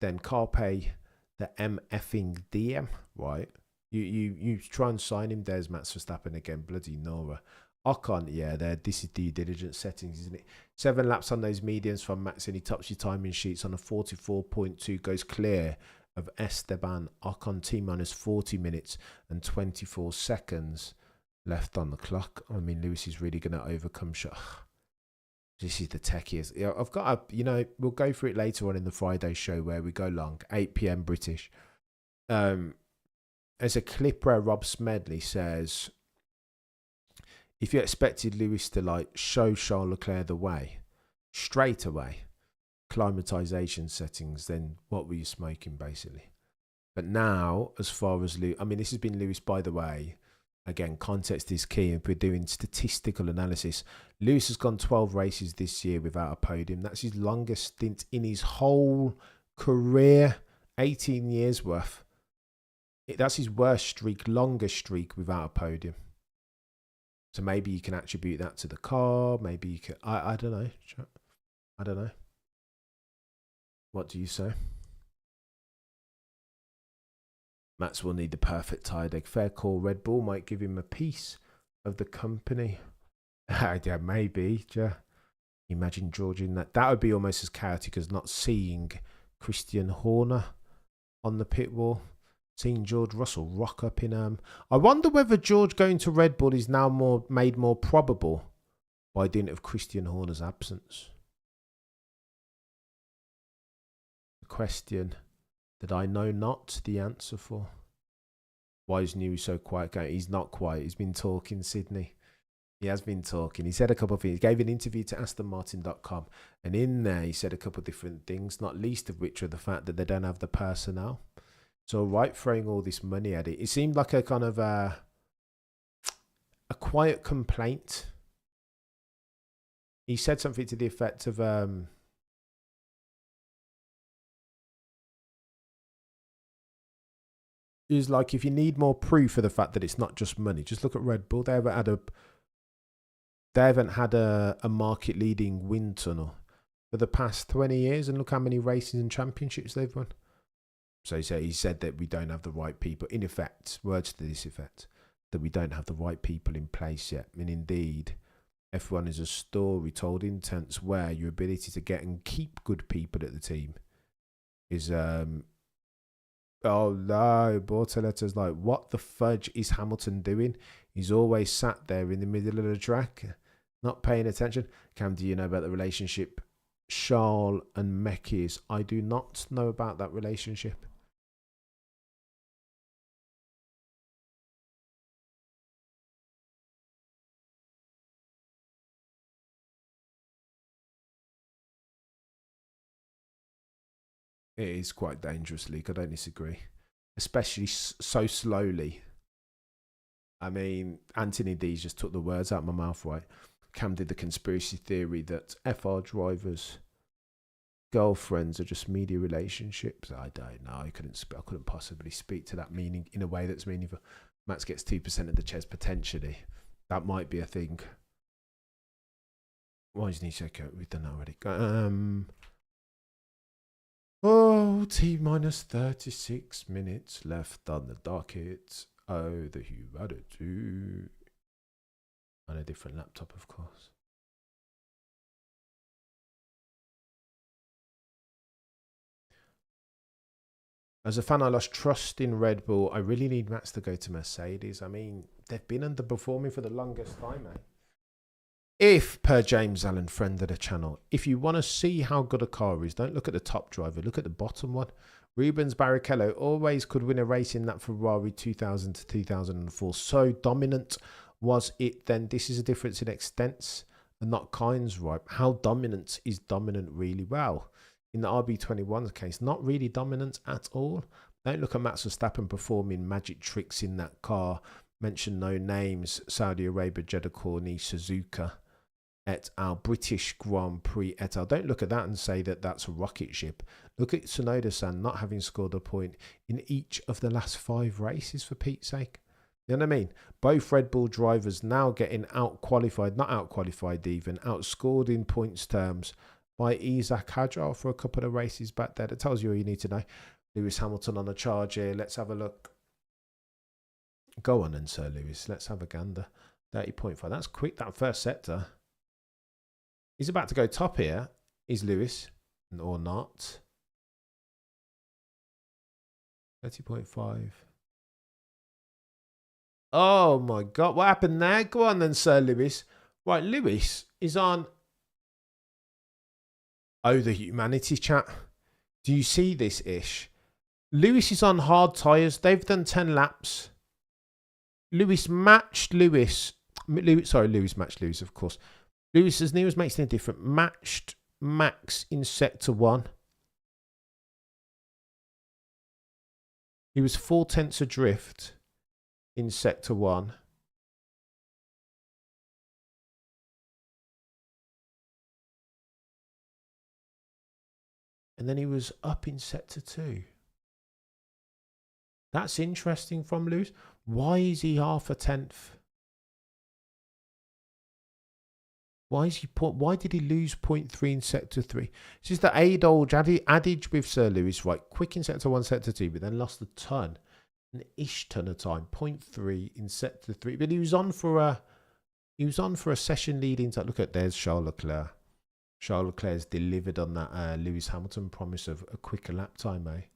then carpe the MFing DM, right? You try and sign him. There's Max Verstappen again, bloody Nora. Ocon, yeah, this is due diligence settings, isn't it? 7 laps on those mediums from Max, and he tops your timing sheets on a 44.2, goes clear of Esteban Ocon. T-minus 40 minutes and 24 seconds left on the clock. I mean, Lewis is really going to overcome shot. This is the techiest. Yeah, I've got we'll go through it later on in the Friday show where we go long, 8 p.m. British. There's a clip where Rob Smedley says, if you expected Lewis to show Charles Leclerc the way straight away, climatization settings, then what were you smoking, basically? But now, as far as Lewis, I mean, this has been Lewis, by the way. Again, context is key. If we're doing statistical analysis, Lewis has gone 12 races this year without a podium. That's his longest stint in his whole career, 18 years worth. That's his worst streak, longest streak without a podium. So maybe you can attribute that to the car. Maybe you can. I don't know. I don't know. What do you say? Max will need the perfect tire deck. Fair call. Red Bull might give him a piece of the company. Yeah, maybe. Yeah. Imagine George in that. That would be almost as chaotic as not seeing Christian Horner on the pit wall. Seeing George Russell rock up in I wonder whether George going to Red Bull is now made more probable by dint of Christian Horner's absence. A question that I know not the answer for. Why is Newey so quiet? He's not quiet. He's been talking, Sydney. He has been talking. He said a couple of things. He gave an interview to AstonMartin.com, and in there he said a couple of different things, not least of which are the fact that they don't have the personnel. So, right, throwing all this money at it, it seemed like a kind of a quiet complaint. He said something to the effect of, is like, if you need more proof of the fact that it's not just money, just look at Red Bull. They haven't had a market leading wind tunnel for the past 20 years, and look how many races and championships they've won. So he said that we don't have the right people, in effect, words to this effect, that we don't have the right people in place yet. And indeed, F1 is a story told in tense where your ability to get and keep good people at the team is, oh no, Bortoletta's like, what the fudge is Hamilton doing? He's always sat there in the middle of the track, not paying attention. Cam, do you know about the relationship Charles and Mekki is? I do not know about that relationship. It is quite dangerous, Luke. I don't disagree. Especially so slowly. I mean, Anthony D's just took the words out of my mouth, right? Cam did the conspiracy theory that FR drivers' girlfriends are just media relationships. I don't know. I couldn't possibly speak to that meaning in a way that's meaningful. Max gets 2% of the chess potentially. That might be a thing. Why isn't he so good? We've done that already. T-minus 36 minutes left on the docket. Oh, the humanity. On a different laptop, of course. As a fan, I lost trust in Red Bull. I really need Max to go to Mercedes. I mean, they've been underperforming for the longest time, mate. If, per James Allen, friend of the channel, if you want to see how good a car is, don't look at the top driver, look at the bottom one. Rubens Barrichello always could win a race in that Ferrari 2000 to 2004. So dominant was it then. This is a difference in extents and not kinds, right? How dominant is dominant really? Well, in the RB21's case, not really dominant at all. Don't look at Max Verstappen performing magic tricks in that car. Mention no names: Saudi Arabia, Jeddah, Corny, Suzuka et al. British Grand Prix et al. Don't look at that and say that that's a rocket ship. Look at Tsunoda-san not having scored a point in each of the last 5 races, for Pete's sake. You know what I mean? Both Red Bull drivers now getting out-qualified, not out-qualified even, outscored in points terms by Isaac Hadjar for a couple of races back there. That tells you all you need to know. Lewis Hamilton on a charge here. Let's have a look. Go on then, Sir Lewis. Let's have a gander. 30.5. That's quick, that first sector. He's about to go top here. Is Lewis or not? 30.5. Oh my God. What happened there? Go on then, Sir Lewis. Right, Lewis is on. Oh, the humanity chat. Do you see this ish? Lewis is on hard tyres. They've done 10 laps. Lewis matched Lewis. Lewis matched Lewis, of course. Lewis, as near as makes any difference, matched Max in sector 1. He was 4 tenths adrift in sector 1. And then he was up in sector 2. That's interesting from Lewis. Why is he half a tenth? Why did he lose 0.3 in sector 3? It's just the age-old adage with Sir Lewis, right? Quick in sector 1, sector 2, but then lost a ton, an ish ton of time. 0.3 in sector 3, but he was on for a session leading to. Look at, there's Charles Leclerc. Charles Leclerc's delivered on that Lewis Hamilton promise of a quicker lap time, eh?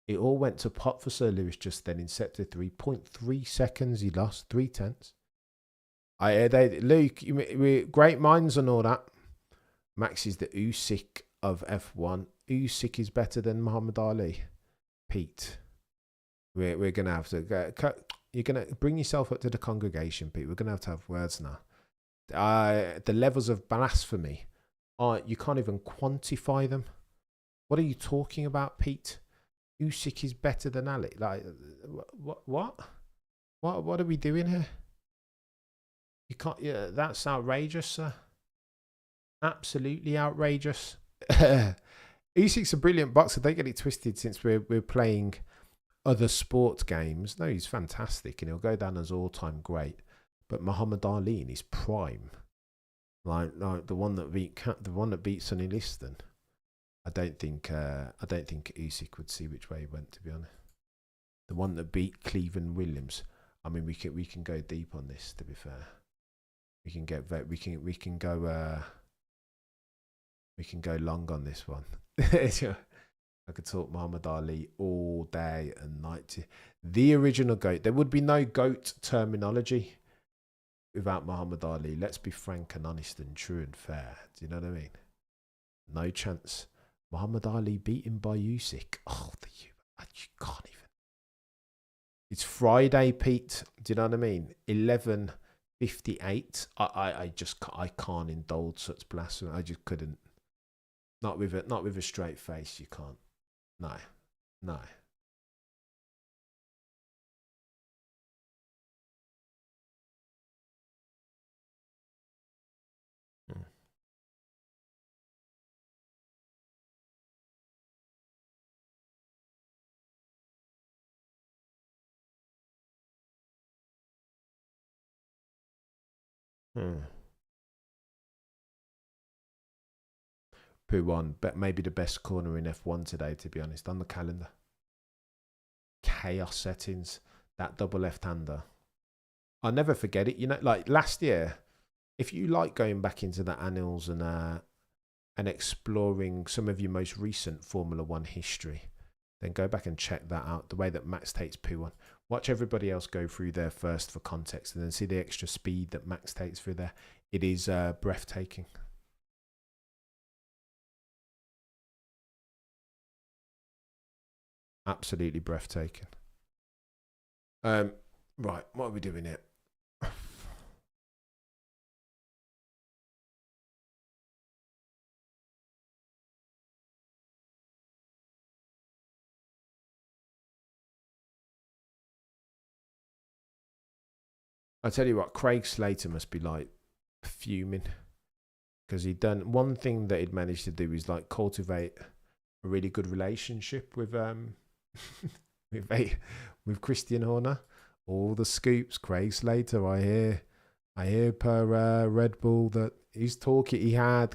It all went to pot for Sir Lewis just then in sector 3. 0.3 seconds he lost, 3 tenths. Luke, we're great minds and all that. Max is the Usyk of F1. Usyk is better than Muhammad Ali. Pete, we're gonna have to go. You're gonna bring yourself up to the congregation, Pete. We're gonna have to have words now. The levels of blasphemy, you can't even quantify them. What are you talking about, Pete? Usyk is better than Ali. Like, what are we doing here? You can't. Yeah, that's outrageous, sir. Absolutely outrageous. Usyk's a brilliant boxer. Don't get it twisted. Since we're playing other sport games, no, he's fantastic, and he'll go down as all-time great. But Muhammad Ali in his prime, like the one that beat Sonny Liston, I don't think Usyk would see which way he went. To be honest, the one that beat Cleveland Williams. I mean, we can go deep on this. To be fair. We can go long on this one. I could talk Muhammad Ali all day and night. The original GOAT. There would be no GOAT terminology without Muhammad Ali. Let's be frank and honest and true and fair. Do you know what I mean? No chance. Muhammad Ali beaten by Usyk. Oh, you can't even. It's Friday, Pete. Do you know what I mean? 11:58. I can't indulge such blasphemy. I just couldn't. Not with a straight face. You can't. No. FP1, but maybe the best corner in F1 today, to be honest, on the calendar. Chaos settings, that double left-hander. I'll never forget it. You know, like last year, if you like going back into the annals and exploring some of your most recent Formula One history, then go back and check that out. The way that Max takes P1. Watch everybody else go through there first for context, and then see the extra speed that Max takes through there. It is breathtaking. Absolutely breathtaking. Right, what are we doing here? I tell you what, Craig Slater must be like fuming, because he'd done one thing that he'd managed to do is like cultivate a really good relationship with with Christian Horner. All the scoops, Craig Slater. I hear per Red Bull that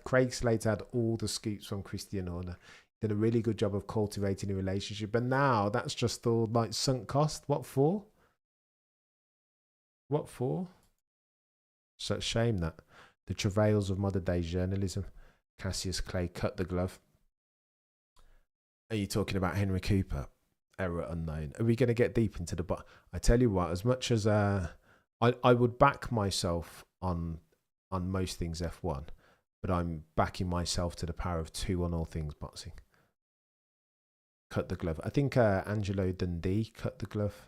Craig Slater had all the scoops from Christian Horner. Did a really good job of cultivating a relationship, and now that's just all like sunk cost. What for? What for? Such shame that the travails of modern day journalism. Cassius Clay cut the glove. Are you talking about Henry Cooper? Error unknown. Are we going to get deep into the? I tell you what, as much as I would back myself on most things F1, but I'm backing myself to the power of 2 on all things boxing. Cut the glove. I think Angelo Dundee cut the glove.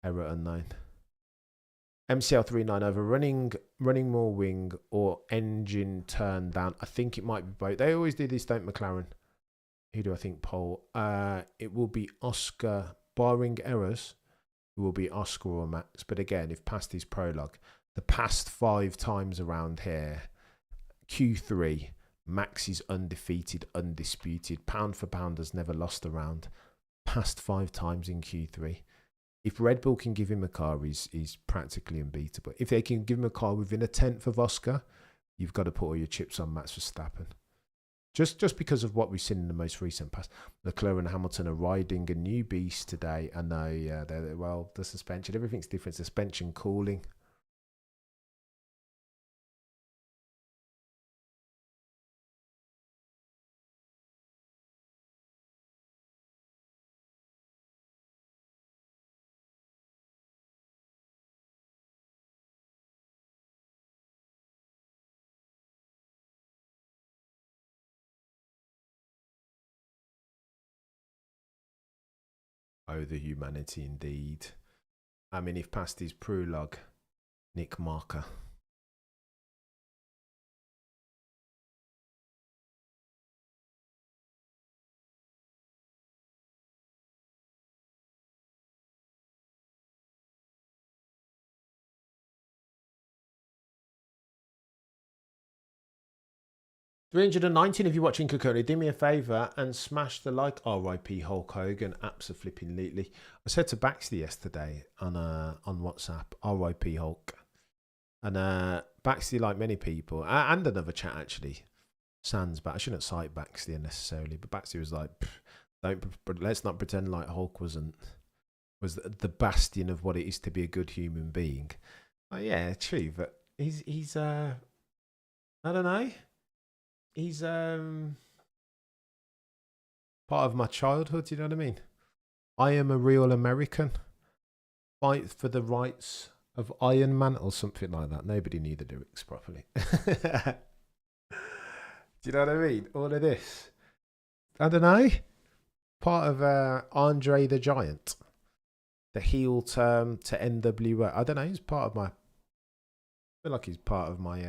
Error unknown. MCL39 over running more wing or engine turned down. I think it might be both. They always do this, don't McLaren? Who do I think pole? It will be Oscar, barring errors. It will be Oscar or Max. But again, if past his prologue, the past 5 times around here, Q3, Max is undefeated, undisputed. Pound for pound has never lost a round. Past 5 times in Q3. If Red Bull can give him a car, he's practically unbeatable. If they can give him a car within a tenth of Oscar, you've got to put all your chips on Max Verstappen. Just because of what we've seen in the most recent past. Leclerc and Hamilton are riding a new beast today. I know, yeah, the suspension, everything's different. Suspension, cooling. Oh, the humanity indeed. I mean, if past his prologue, Nick Marker. 319 if you're watching Kokoni, do me a favour and smash the like. RIP Hulk Hogan, abso-flipping-lutely. I said to Baxley yesterday on WhatsApp, RIP Hulk. And Baxley, like many people, and another chat actually, Sans, but I shouldn't cite Baxley unnecessarily, but Baxley was like, let's not pretend like Hulk was the bastion of what it is to be a good human being. Yeah, true, but he's I don't know. He's part of my childhood, you know what I mean? I am a real American. Fight for the rights of Iron Man or something like that. Nobody knew the lyrics properly. Do you know what I mean? All of this. I don't know. Part of Andre the Giant. The heel term to NWO. I don't know. He's part of my... I feel like he's part of my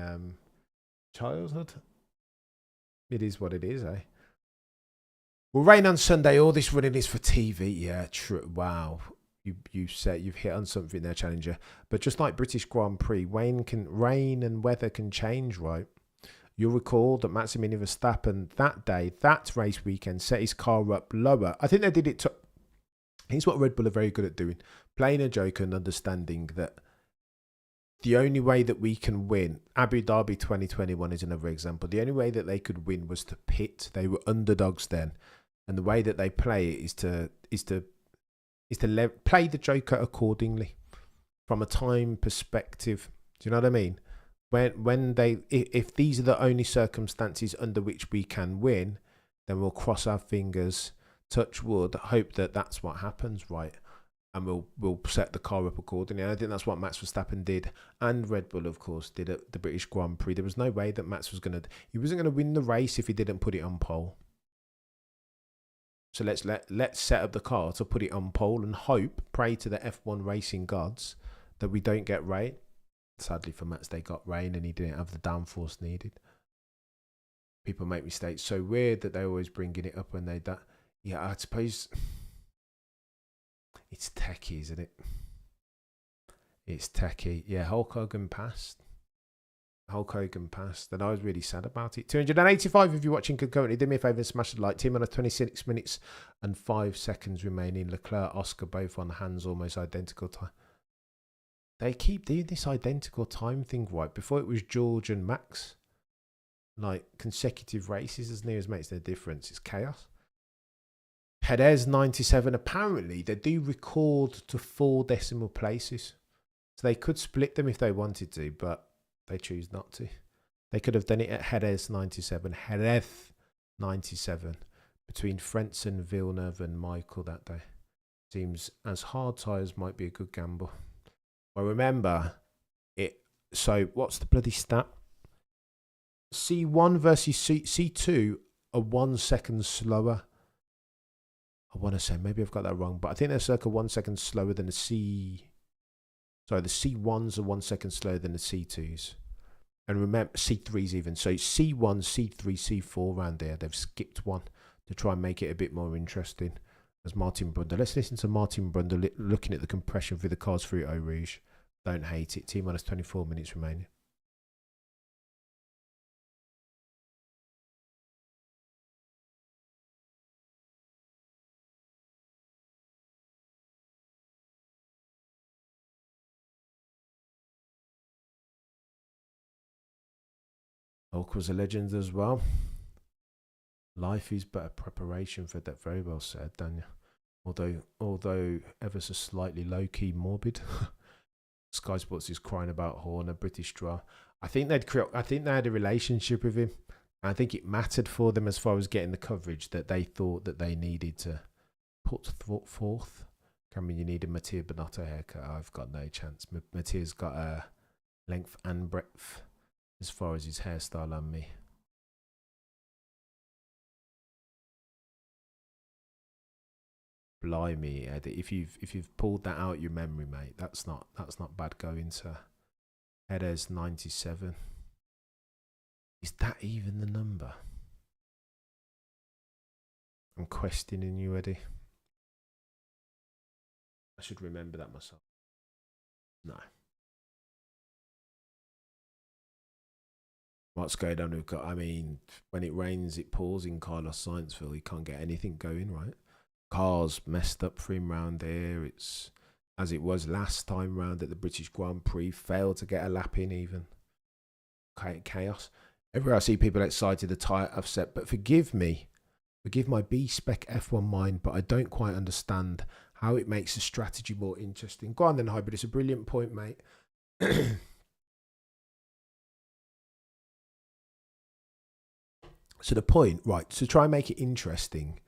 childhood. It is what it is, eh? Well, rain on Sunday. All this running is for TV. Yeah, true. Wow. You've hit on something there, Challenger. But just like British Grand Prix, rain and weather can change, right? You'll recall that Maximilian Verstappen that race weekend, set his car up lower. I think they did it. Here's what Red Bull are very good at doing: playing a joke and understanding that the only way that we can win, Abu Dhabi 2021 is another example. The only way that they could win was to pit. They were underdogs then, and the way that they play it is to play the Joker accordingly from a time perspective. Do you know what I mean? If these are the only circumstances under which we can win, then we'll cross our fingers touch wood, hope that that's what happens, right? And we'll set the car up accordingly. And I think that's what Max Verstappen did, and Red Bull, of course, did at the British Grand Prix. There was no way that Max he wasn't gonna win the race if he didn't put it on pole. So let's set up the car to put it on pole and pray to the F1 racing gods that we don't get rain. Sadly for Max, they got rain and he didn't have the downforce needed. People make mistakes. So weird that they're always bringing it up when they that. Yeah, I suppose it's techie, isn't it? It's techie. Yeah, Hulk Hogan passed. And I was really sad about it. 285 if you're watching concurrently. Do me a favour and smash the like. Team on a 26 minutes and 5 seconds remaining. Leclerc, Oscar both on hands, almost identical time. They keep doing this identical time thing, right? Before it was George and Max. Like consecutive races as near as makes no difference. It's chaos. Perez 97. Apparently they do record to 4 decimal places. So they could split them if they wanted to, but they choose not to. They could have done it at Jerez 97. Jerez 97. Between Frentzen, Villeneuve and Michael that day. Seems as hard tyres might be a good gamble. Well, remember it. So what's the bloody stat? C1 versus C2 are 1 second slower. I want to say, maybe I've got that wrong, but I think they're circa 1 second slower than the Sorry, the C1s are 1 second slower than the C2s. And remember, C3s even. So C1, C3, C4 around there. They've skipped one to try and make it a bit more interesting. As Martin Brundle. Let's listen to Martin Brundle looking at the compression for the cars through Eau Rouge. Don't hate it. T minus 24 minutes remaining. Hulk was a legend as well. Life is but a preparation for that. Very well said, Daniel. Although ever so slightly low-key morbid. Sky Sports is crying about Horner, British draw. I think they had a relationship with him. I think it mattered for them as far as getting the coverage that they thought that they needed to put forth. Cameron, you need a Mattia Bonotto haircut. I've got no chance. Mattia's got a length and breadth as far as his hairstyle on me. Blimey, Eddie, if you've pulled that out your memory, mate, that's not bad going to Jerez 97. Is that even the number? I'm questioning you, Eddie. I should remember that myself. No. What's going on? I mean, when it rains, it pours in Carlos Sainzville. He can't get anything going, right? Cars messed up for him round here. It's as it was last time round at the British Grand Prix. Failed to get a lap in even. Chaos. Everywhere I see people excited, the tyre upset. But forgive me. Forgive my B-spec F1 mind, but I don't quite understand how it makes the strategy more interesting. Go on then, Hybrid. It's a brilliant point, mate. So the point, right, to try and make it interesting,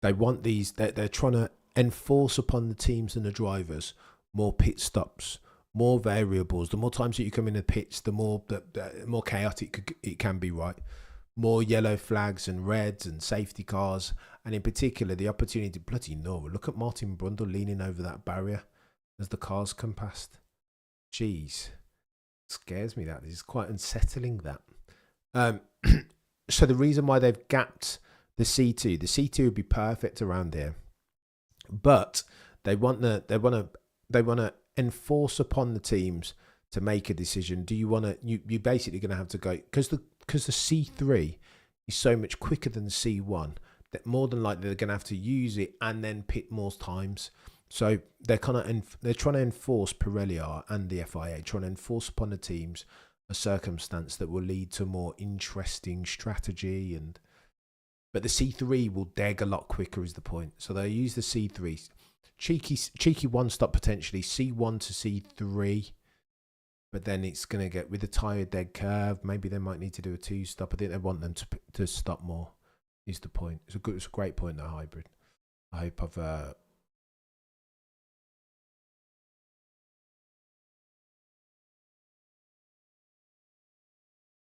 they want these, they're trying to enforce upon the teams and the drivers more pit stops, more variables. The more times that you come in the pits, the more chaotic it can be, right? More yellow flags and reds and safety cars, and in particular the opportunity. Bloody no! Look at Martin Brundle leaning over that barrier as the cars come past. Jeez, scares me. That is quite unsettling. That. So the reason why they've gapped the C2 would be perfect around here, but they want to enforce upon the teams to make a decision. Do you want to? You're basically going to have to go because the C3 is so much quicker than the C1 that more than likely they're going to have to use it and then pit more times. So they're trying to enforce Pirelli and the FIA trying to enforce upon the teams a circumstance that will lead to more interesting strategy but the C3 will deg a lot quicker is the point. So they use the C3 cheeky one stop potentially C1 to C3, but then it's going to get with the tyre dead curve. Maybe they might need to do a 2 stop. I think they want them to stop more is the point. It's a great point, that Hybrid. I hope I've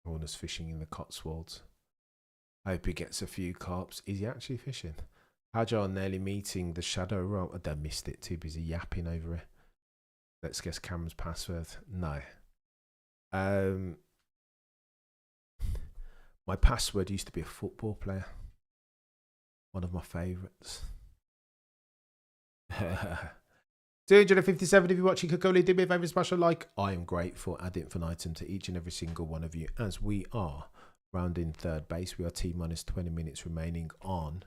Warner's fishing in the Cotswolds. I hope he gets a few carps. Is he actually fishing? Hajar nearly meeting the shadow realm. I don't missed it. Too busy yapping over it. Let's guess Cameron's password. No. My password used to be a football player. One of my favourites. 257 if you're watching. Could only do me a favour, smash a like. I am grateful ad infinitum to each and every single one of you as we are rounding third base. We are T-minus 20 minutes remaining on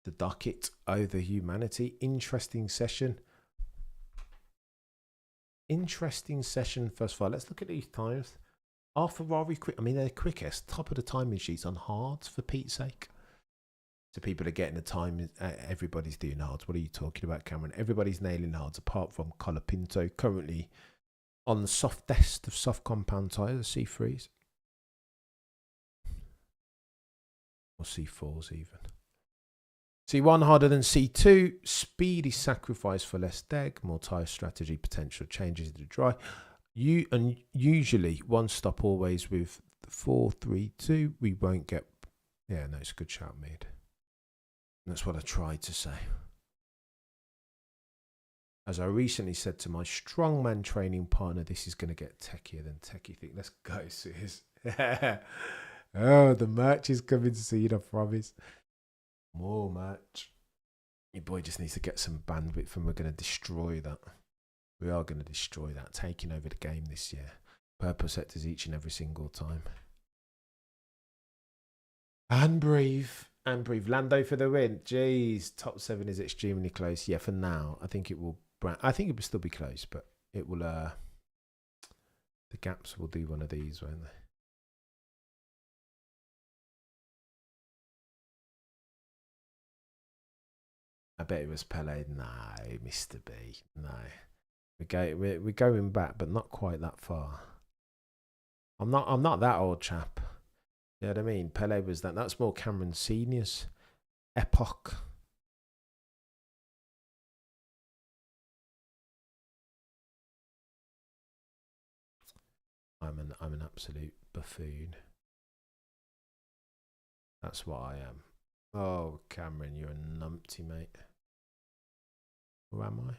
the docket over humanity. Interesting session. Interesting session first of all. Let's look at these times. Are Ferrari quick? I mean, they're quickest. Top of the timing sheets on hards, for Pete's sake. So people are getting the time. Everybody's doing hards. What are you talking about, Cameron? Everybody's nailing hards apart from Colapinto, currently on the softest of soft compound tyres, C3s. Or C4s even. C1 harder than C2. Speedy sacrifice for less deg. More tyre strategy potential. Changes to dry. And usually one stop always with the 4-3-2. We won't get... Yeah, no, it's a good shout made. That's what I tried to say. As I recently said to my strongman training partner, this is going to get techier than techie thing. Let's go, sis. Oh, the merch is coming soon, I promise. More merch. Your boy just needs to get some bandwidth and we're going to destroy that. We are going to destroy that. Taking over the game this year. Purple sectors each and every single time. And breathe. And breathe. Lando for the win. Jeez. Top 7 is extremely close. Yeah, for now. I think it will still be close, but it will the gaps will do one of these, won't they? I bet it was Pele. No, Mr. B. No. We're going back, but not quite that far. I'm not that old, chap. You know what I mean? Pele was that. That's more Cameron Senior's epoch. I'm an absolute buffoon. That's what I am. Oh, Cameron, you're a numpty, mate. Who am I?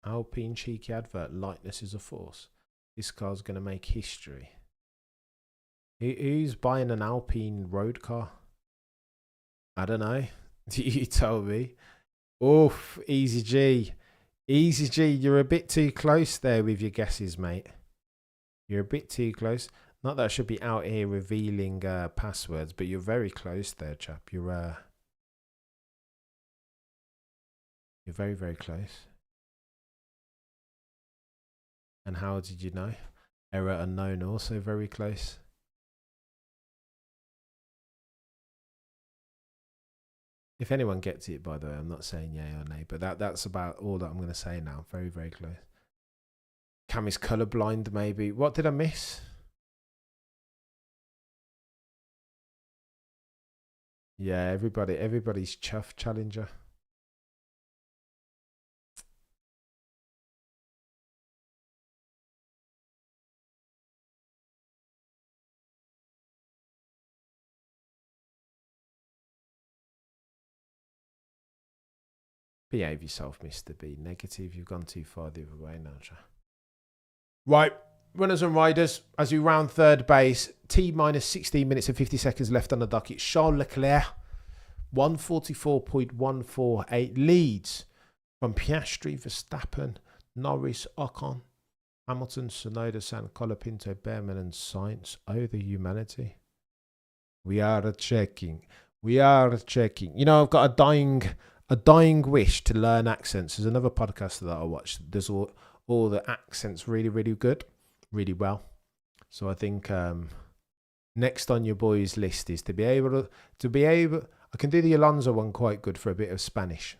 Alpine cheeky advert. Lightness is a force. This car's going to make history. Who's buying an Alpine road car? I don't know. You tell me. Oof, Easy G. Easy G, you're a bit too close there with your guesses, mate. You're a bit too close. Not that I should be out here revealing passwords, but you're very close there, chap. You're very, very close. And how did you know? Error unknown, also very close. If anyone gets it, by the way, I'm not saying yay or nay, but that's about all that I'm going to say now. Very, very close. Cam is colourblind, maybe. What did I miss? Yeah, everybody's chuff challenger. Behave yourself, Mr. B. Negative. You've gone too far the other way now, Joe. Right. Runners and riders, as we round third base, T-minus 16 minutes and 50 seconds left on the docket. Charles Leclerc, 144.148 leads from Piastri, Verstappen, Norris, Ocon, Hamilton, Tsunoda, San Colapinto, Behrman, and Sainz. Oh, the humanity. We are checking. We are checking. You know, I've got a dying wish to learn accents. There's another podcast that I watched. There's all the accents really, really good, really well. So I think next on your boys' list is to be able. I can do the Alonso one quite good for a bit of Spanish.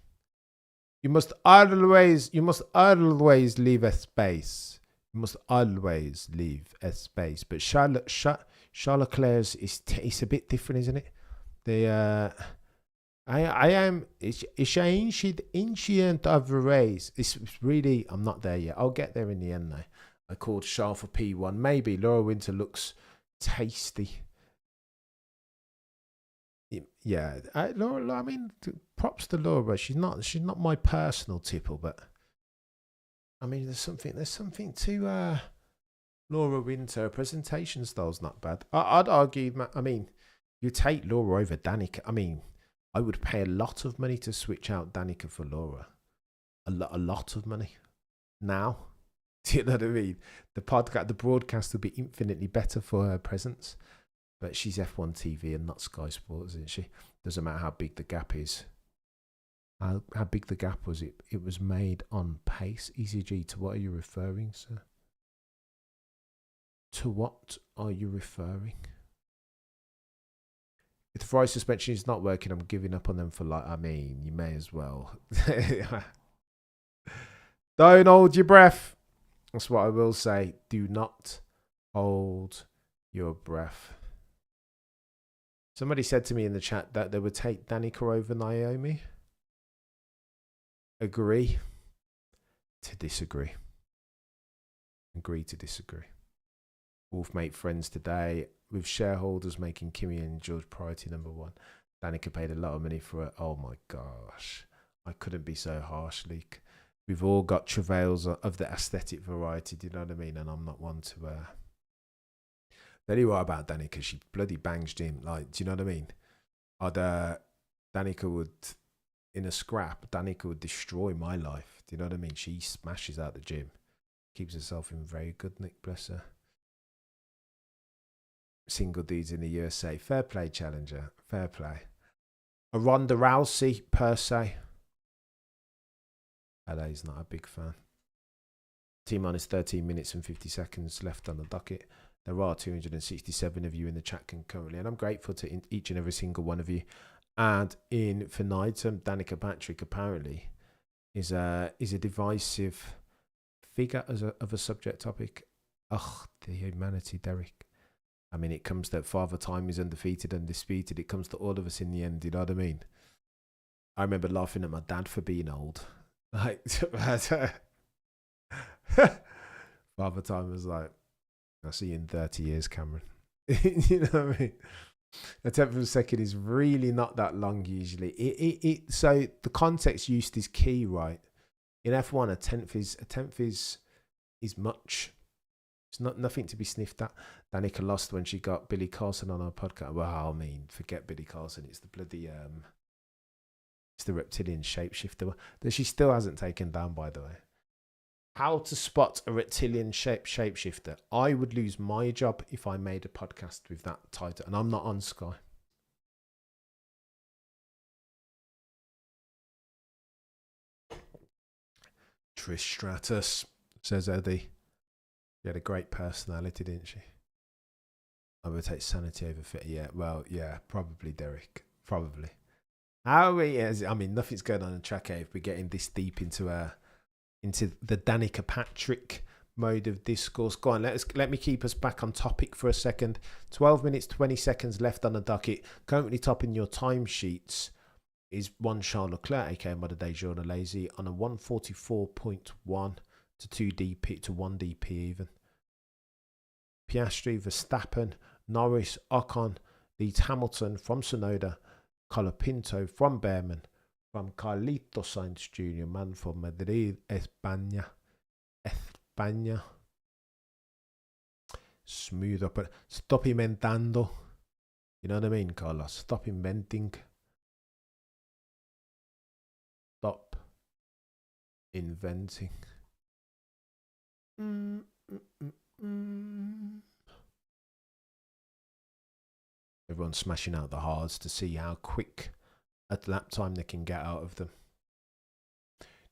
You must always leave a space. You must always leave a space. But Charles Leclerc's is a bit different, isn't it? I am. It's ancient of the race. It's really. I'm not there yet. I'll get there in the end though. I called Charles for P1. Maybe Laura Winter looks tasty. Yeah, Laura. I mean, props to Laura. She's not my personal tipple, but I mean, there's something to Laura Winter. Her presentation style's not bad. I'd argue. I mean, you take Laura over Danica. I mean, I would pay a lot of money to switch out Danica for Laura. A lot of money. Now, do you know what I mean? The broadcast would be infinitely better for her presence. But she's F1 TV and not Sky Sports, isn't she? Doesn't matter how big the gap is. How big the gap was? It was made on pace. ECG, to what are you referring, sir? To what are you referring? If the Ferrari suspension is not working, I'm giving up on them for I mean, you may as well. Don't hold your breath. That's what I will say. Do not hold your breath. Somebody said to me in the chat that they would take Danica over Naomi. Agree to disagree. Agree to disagree. Wolfmate friends today with shareholders making Kimi and George priority number one. Danica paid a lot of money for it. Oh my gosh. I couldn't be so harsh, Leak. We've all got travails of the aesthetic variety, do you know what I mean? And I'm not one to tell you what about Danica, she bloody bangs gym. Like, do you know what I mean? Danica would, in a scrap, Danica would destroy my life. Do you know what I mean? She smashes out the gym. Keeps herself in very good nick, bless her. Single dudes in the USA. Fair play, challenger. Fair play. A Ronda Rousey, per se. LA's not a big fan. T-minus 13 minutes and 50 seconds left on the docket. There are 267 of you in the chat concurrently, and I'm grateful to each and every single one of you. And infinitum, Danica Patrick apparently is a divisive figure of a subject topic. Ugh, the humanity, Derek. I mean, it comes that Father Time is undefeated, undisputed. It comes to all of us in the end, you know what I mean? I remember laughing at my dad for being old. Like, Father Time was like, I'll see you in 30 years, Cameron. You know what I mean? A tenth of a second is really not that long usually. So the context used is key, right? In F1, a tenth is much. It's not nothing to be sniffed at. Danica lost when she got Billy Carlson on her podcast. Well, I mean, forget Billy Carlson. It's the bloody it's the reptilian shapeshifter that she still hasn't taken down, by the way. How to spot a reptilian shapeshifter. I would lose my job if I made a podcast with that title, and I'm not on Sky. Trish Stratus, says Eddie. She had a great personality, didn't she? I would take sanity over fit. Yeah, well, yeah, probably, Derek. Probably. I mean, nothing's going on in track A if we're getting this deep into the Danica Patrick mode of discourse. Go on, let me keep us back on topic for a second. 12 minutes, 20 seconds left on the docket. Currently topping your timesheets is one Charles Leclerc, aka Modern Day Journal Lazy, on a 144.1 to 2 DP to 1 DP even. Piastri, Verstappen, Norris, Ocon leads Hamilton from Tsunoda, Colapinto from Behrman, from Carlito Sainz Jr., man from Madrid, España. Smooth up. Stop inventando. You know what I mean, Carlos? Stop inventing. Stop inventing. Mm, mm, mm, mm. Everyone's smashing out the hards to see how quick at lap time they can get out of them.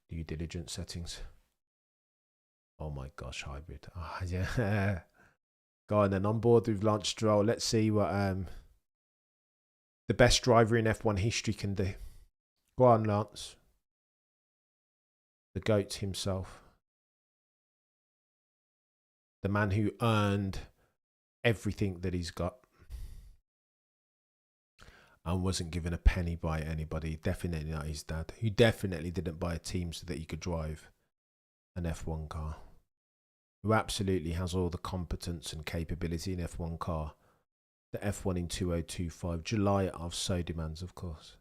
Due diligence settings. Oh my gosh, hybrid. Oh, yeah. Go on then, on board with Lance Stroll. Let's see what the best driver in F1 history can do. Go on, Lance. The GOAT himself. The man who earned everything that he's got. And wasn't given a penny by anybody. Definitely not his dad. Who definitely didn't buy a team so that he could drive an F1 car. Who absolutely has all the competence and capability in F1 car. The F1 in 2025. July of so demands, of course.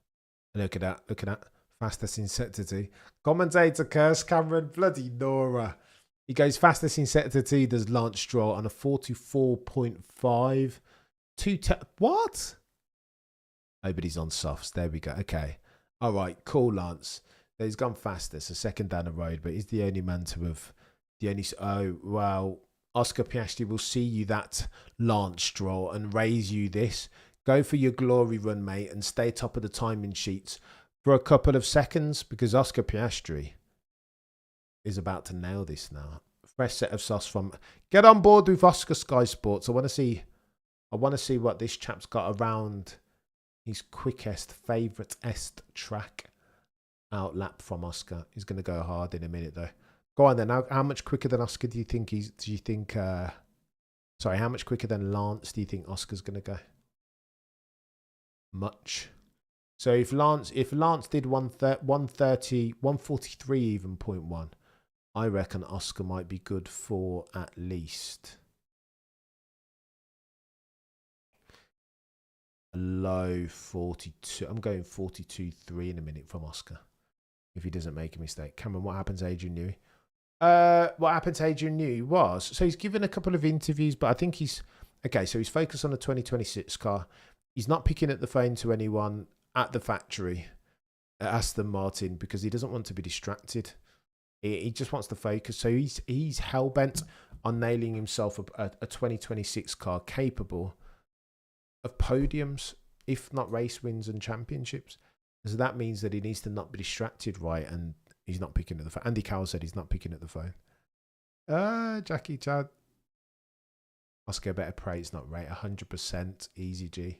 And look at that. Look at that. Fastest in Sector 2. Commentator Curse Cameron. Bloody Nora. He goes fastest in Sector 2. Does Lance Stroll on a 44.5. What? Nobody's on softs. There we go. Okay. All right. Cool, Lance. He's gone fastest. A second down the road, but he's the only man to have... Oh, wow. Oscar Piastri will see you that, Lance Stroll, and raise you this. Go for your glory run, mate, and stay top of the timing sheets for a couple of seconds, because Oscar Piastri is about to nail this now. Fresh set of sauce from... Get on board with Oscar Sky Sports. I want to see what this chap's got around his quickest, favourite-est track out lap from Oscar. He's going to go hard in a minute, though. Go on then. How much quicker than Oscar do you think how much quicker than Lance do you think Oscar's going to go? Much. So if Lance did 130, 143 even 0.1, I reckon Oscar might be good for at least a low 42. I'm going 42.3 in a minute from Oscar if he doesn't make a mistake. Cameron, what happens to Adrian Newey? What happened to Adrian Newey was, so he's given a couple of interviews, but I think he's focused on the 2026 car. He's not picking up the phone to anyone at the factory at Aston Martin because he doesn't want to be distracted. He just wants to focus. So he's hell-bent on nailing himself a 2026 car capable of podiums, if not race wins and championships. So that means that he needs to not be distracted, right? And he's not picking up the phone. Andy Cowell said he's not picking up the phone. Jackie Chad. Oscar better pray it's not right. 100% easy G.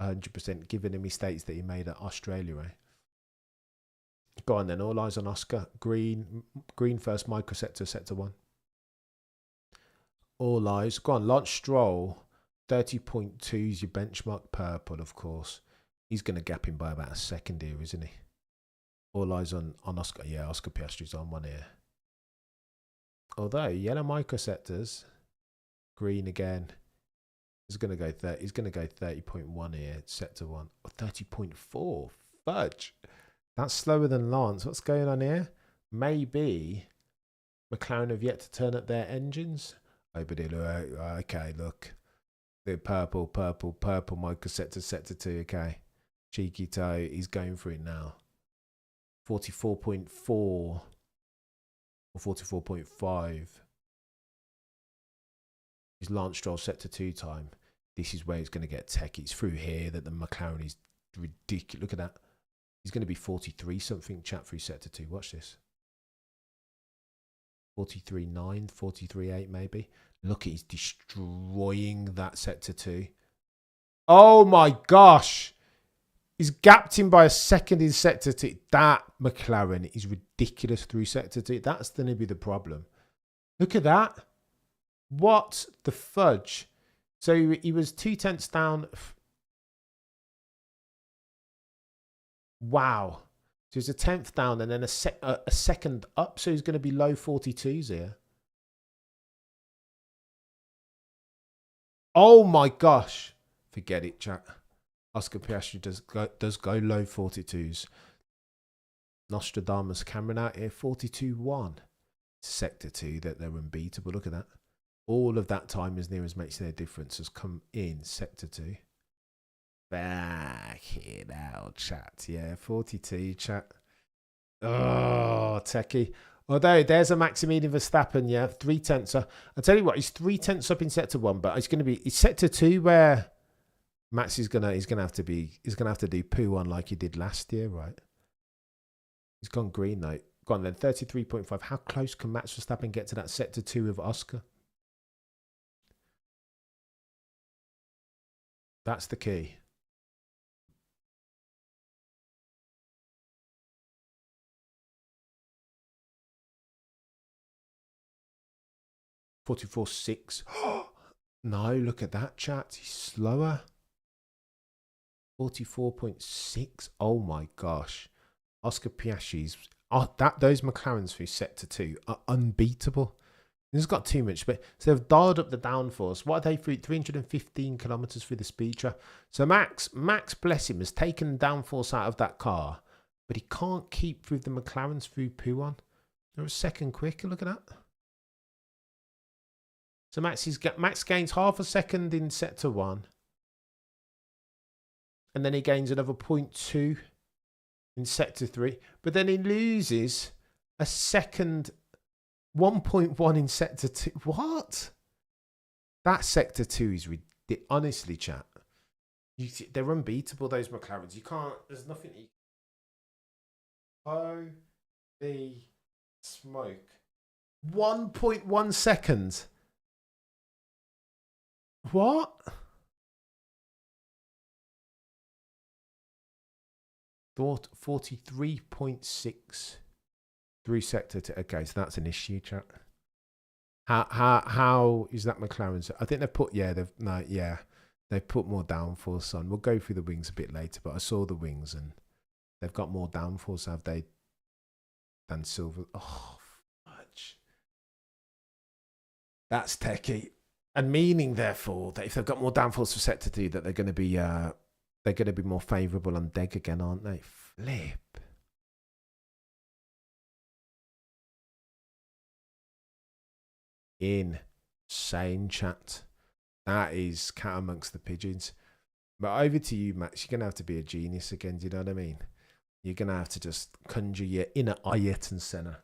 100% given the mistakes that he made at Australia, right? Go on then. All eyes on Oscar. Green first, microsector, sector 1. All eyes. Go on. Lance Stroll. 30.2 is your benchmark. Purple, of course. He's going to gap him by about a second here, isn't he? All eyes on Oscar. Yeah, Oscar Piastri's on one here. Although yellow microsectors, green again. He's going to go 30. He's going to go 30.1 here. Sector 1. Or 30.4. Fudge. That's slower than Lance. What's going on here? Maybe McLaren have yet to turn up their engines. Oh, but okay, look. The purple microsector, sector 2. Okay. Cheeky toe. He's going for it now. 44.4 or 44.5 is Lance Stroll sector 2 time. This is where it's going to get techy. It's through here that the McLaren is ridiculous. Look at that. He's going to be 43 something chat through sector 2. Watch this. 43.9, 43.8 maybe. Look, he's destroying that sector 2. Oh my gosh. He's gapped him by a second in sector 2. That McLaren is ridiculous through sector 2. That's going to be the problem. Look at that. What the fudge? So he was 0.2 down. Wow. So he's a 10th down and then a second up. So he's going to be low 42s here. Oh my gosh. Forget it, chat. Oscar Piastri does go low 42s. Nostradamus Cameron out here 42.1. Sector 2 that they're unbeatable. Look at that. All of that time as near as makes their difference has come in sector 2. Back here now, chat. Yeah, 42 chat. Oh, techie. Although there's a Maximilian Verstappen, yeah, 3/10. I tell you what, he's 3/10 up in sector 1, but it's sector 2 where Max is he's gonna have to do P1 like he did last year, right? He's gone green though. Gone then 33.5. How close can Max Verstappen get to that sector 2 of Oscar? That's the key. $44.6. No, look at that, chat. He's slower. 44.6. Oh my gosh. Oscar Piastri's those McLarens through sector 2 are unbeatable. This has got too much, but so they've dialed up the downforce. What are they through? 315 kilometers through the speed trap. So Max, bless him, has taken downforce out of that car, but he can't keep through the McLarens through P1. They're a second quicker. Look at that. So Max gains half a second in sector 1, and then he gains another 0.2 in sector 3, but then he loses a second, 1.1 in sector 2. What? That sector 2 is ridiculous. Honestly, chat. They're unbeatable, those McLarens. You can't, there's nothing. Holy smoke. 1.1 seconds. What? Thought 43.6 through sector 2. Okay, so that's an issue, chat. How is that McLaren? I think they've put they've put more downforce on. We'll go through the wings a bit later, but I saw the wings and they've got more downforce, have they, than Silver? Oh, fudge. That's techie. And meaning, therefore, that if they've got more downforce for sector 2, that they're going to be more favourable on Deg again, aren't they? Flip. Insane, chat. That is cat amongst the pigeons. But over to you, Max. You're going to have to be a genius again. Do you know what I mean? You're going to have to just conjure your inner Ayrton Senna.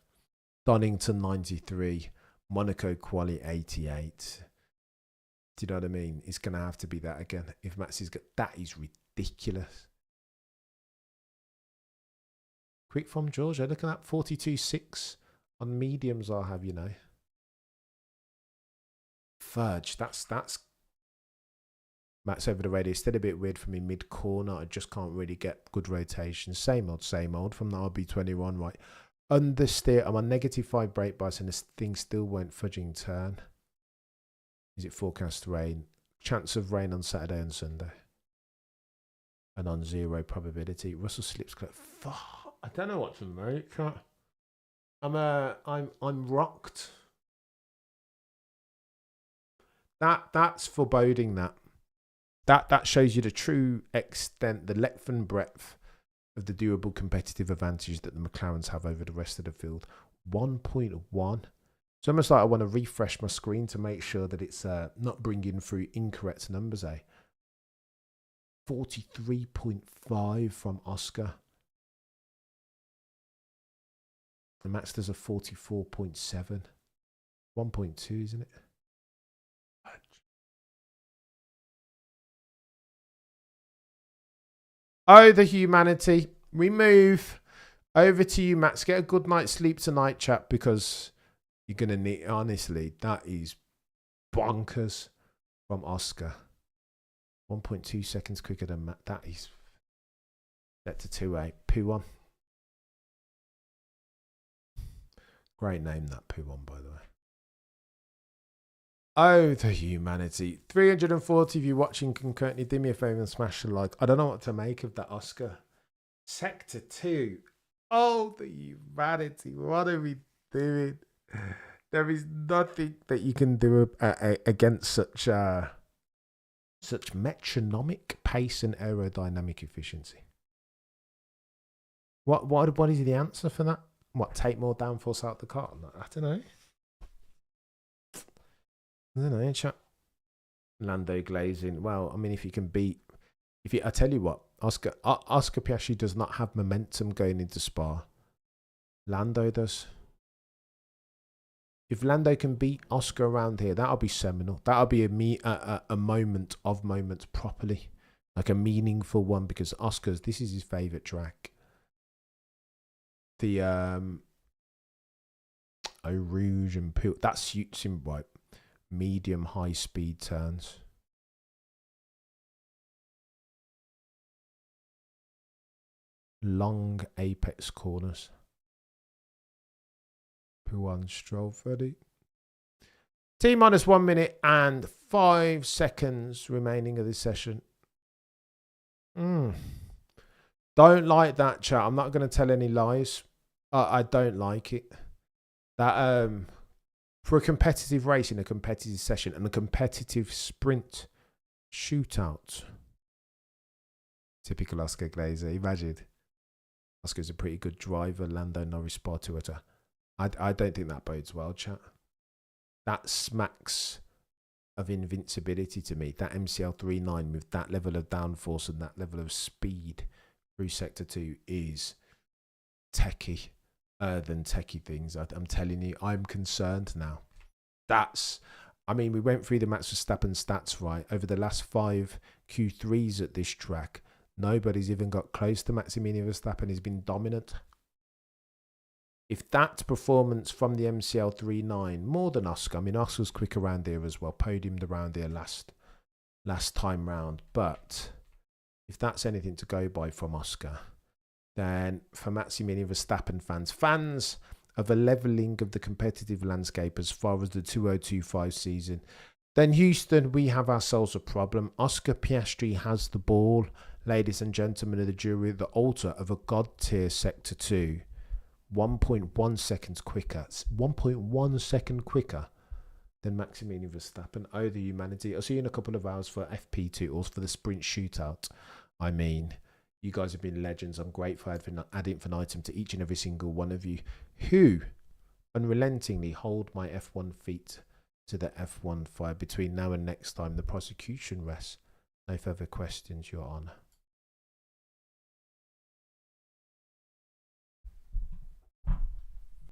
Donington 93. Monaco Quali 88. Do you know what I mean? It's going to have to be that again. If Max is good, that is ridiculous. Quick from Georgia. Look at that. 42.6 on mediums, I'll have you know. Fudge. That's Max over the radio. Still a bit weird for me mid corner. I just can't really get good rotation. Same old from the RB21, right? Understeer. I'm on -5 brake bias and this thing still won't fudging turn. Is it forecast rain? Chance of rain on Saturday and Sunday. And on 0 probability. Russell slips. I don't know what to make. I'm rocked. That's foreboding. That shows you the true extent, the length and breadth of the durable competitive advantage that the McLarens have over the rest of the field. 1.1. It's almost like I want to refresh my screen to make sure that it's not bringing through incorrect numbers, 43.5 from Oscar. And Max does a 44.7. 1.2, isn't it? Oh, the humanity. We move over to you, Max. Get a good night's sleep tonight, chap, because you're going to need, honestly, that is bonkers from Oscar. 1.2 seconds quicker than Matt. That is set to 2.8. P1. Great name, that P1, by the way. Oh, the humanity. 340 of you watching concurrently. Do me a favour and smash the like. I don't know what to make of that, Oscar. Sector 2. Oh, the humanity. What are we doing? There is nothing that you can do against such metronomic pace and aerodynamic efficiency. What is the answer for that? What, take more downforce out the car? I don't know. Chat. Lando glazing. Well, I mean, I tell you what, Oscar Piastri does not have momentum going into Spa. Lando does. If Lando can beat Oscar around here, that'll be seminal. That'll be a moment of moments properly. Like a meaningful one, because Oscar's, this is his favourite track. The Eau Rouge and Peel, that suits him right. Medium high speed turns. Long apex corners. P1 Stroll ready. T minus 1 minute and 5 seconds remaining of this session. Don't like that, chat. I'm not going to tell any lies. I don't like it. That for a competitive race in a competitive session and a competitive sprint shootout. Typical Oscar Glazer. Imagine. Oscar's a pretty good driver. Lando Norris bar to it. I don't think that bodes well, chat. That smacks of invincibility to me. That MCL 3.9 with that level of downforce and that level of speed through Sector 2 is techie than techie things. I'm telling you, I'm concerned now. I mean, we went through the Max Verstappen stats, right? Over the last 5 Q3s at this track, nobody's even got close to Maximilian Verstappen. He's been dominant. If that performance from the MCL 3.9, more than Oscar, I mean, Oscar's quick around here as well, podiumed around here last time round. But if that's anything to go by from Oscar, then for Maximilian Verstappen fans of a levelling of the competitive landscape as far as the 2025 season, then Houston, we have ourselves a problem. Oscar Piastri has the ball, ladies and gentlemen of the jury, the altar of a god tier Sector 2. 1.1 seconds quicker. 1.1 second quicker than Maximilian Verstappen. Oh, the humanity. I'll see you in a couple of hours for FP2 or for the sprint shootout. I mean, you guys have been legends. I'm grateful ad infinitum to each and every single one of you who unrelentingly hold my F1 feet to the F1 fire. Between now and next time, the prosecution rests. No further questions, Your Honour.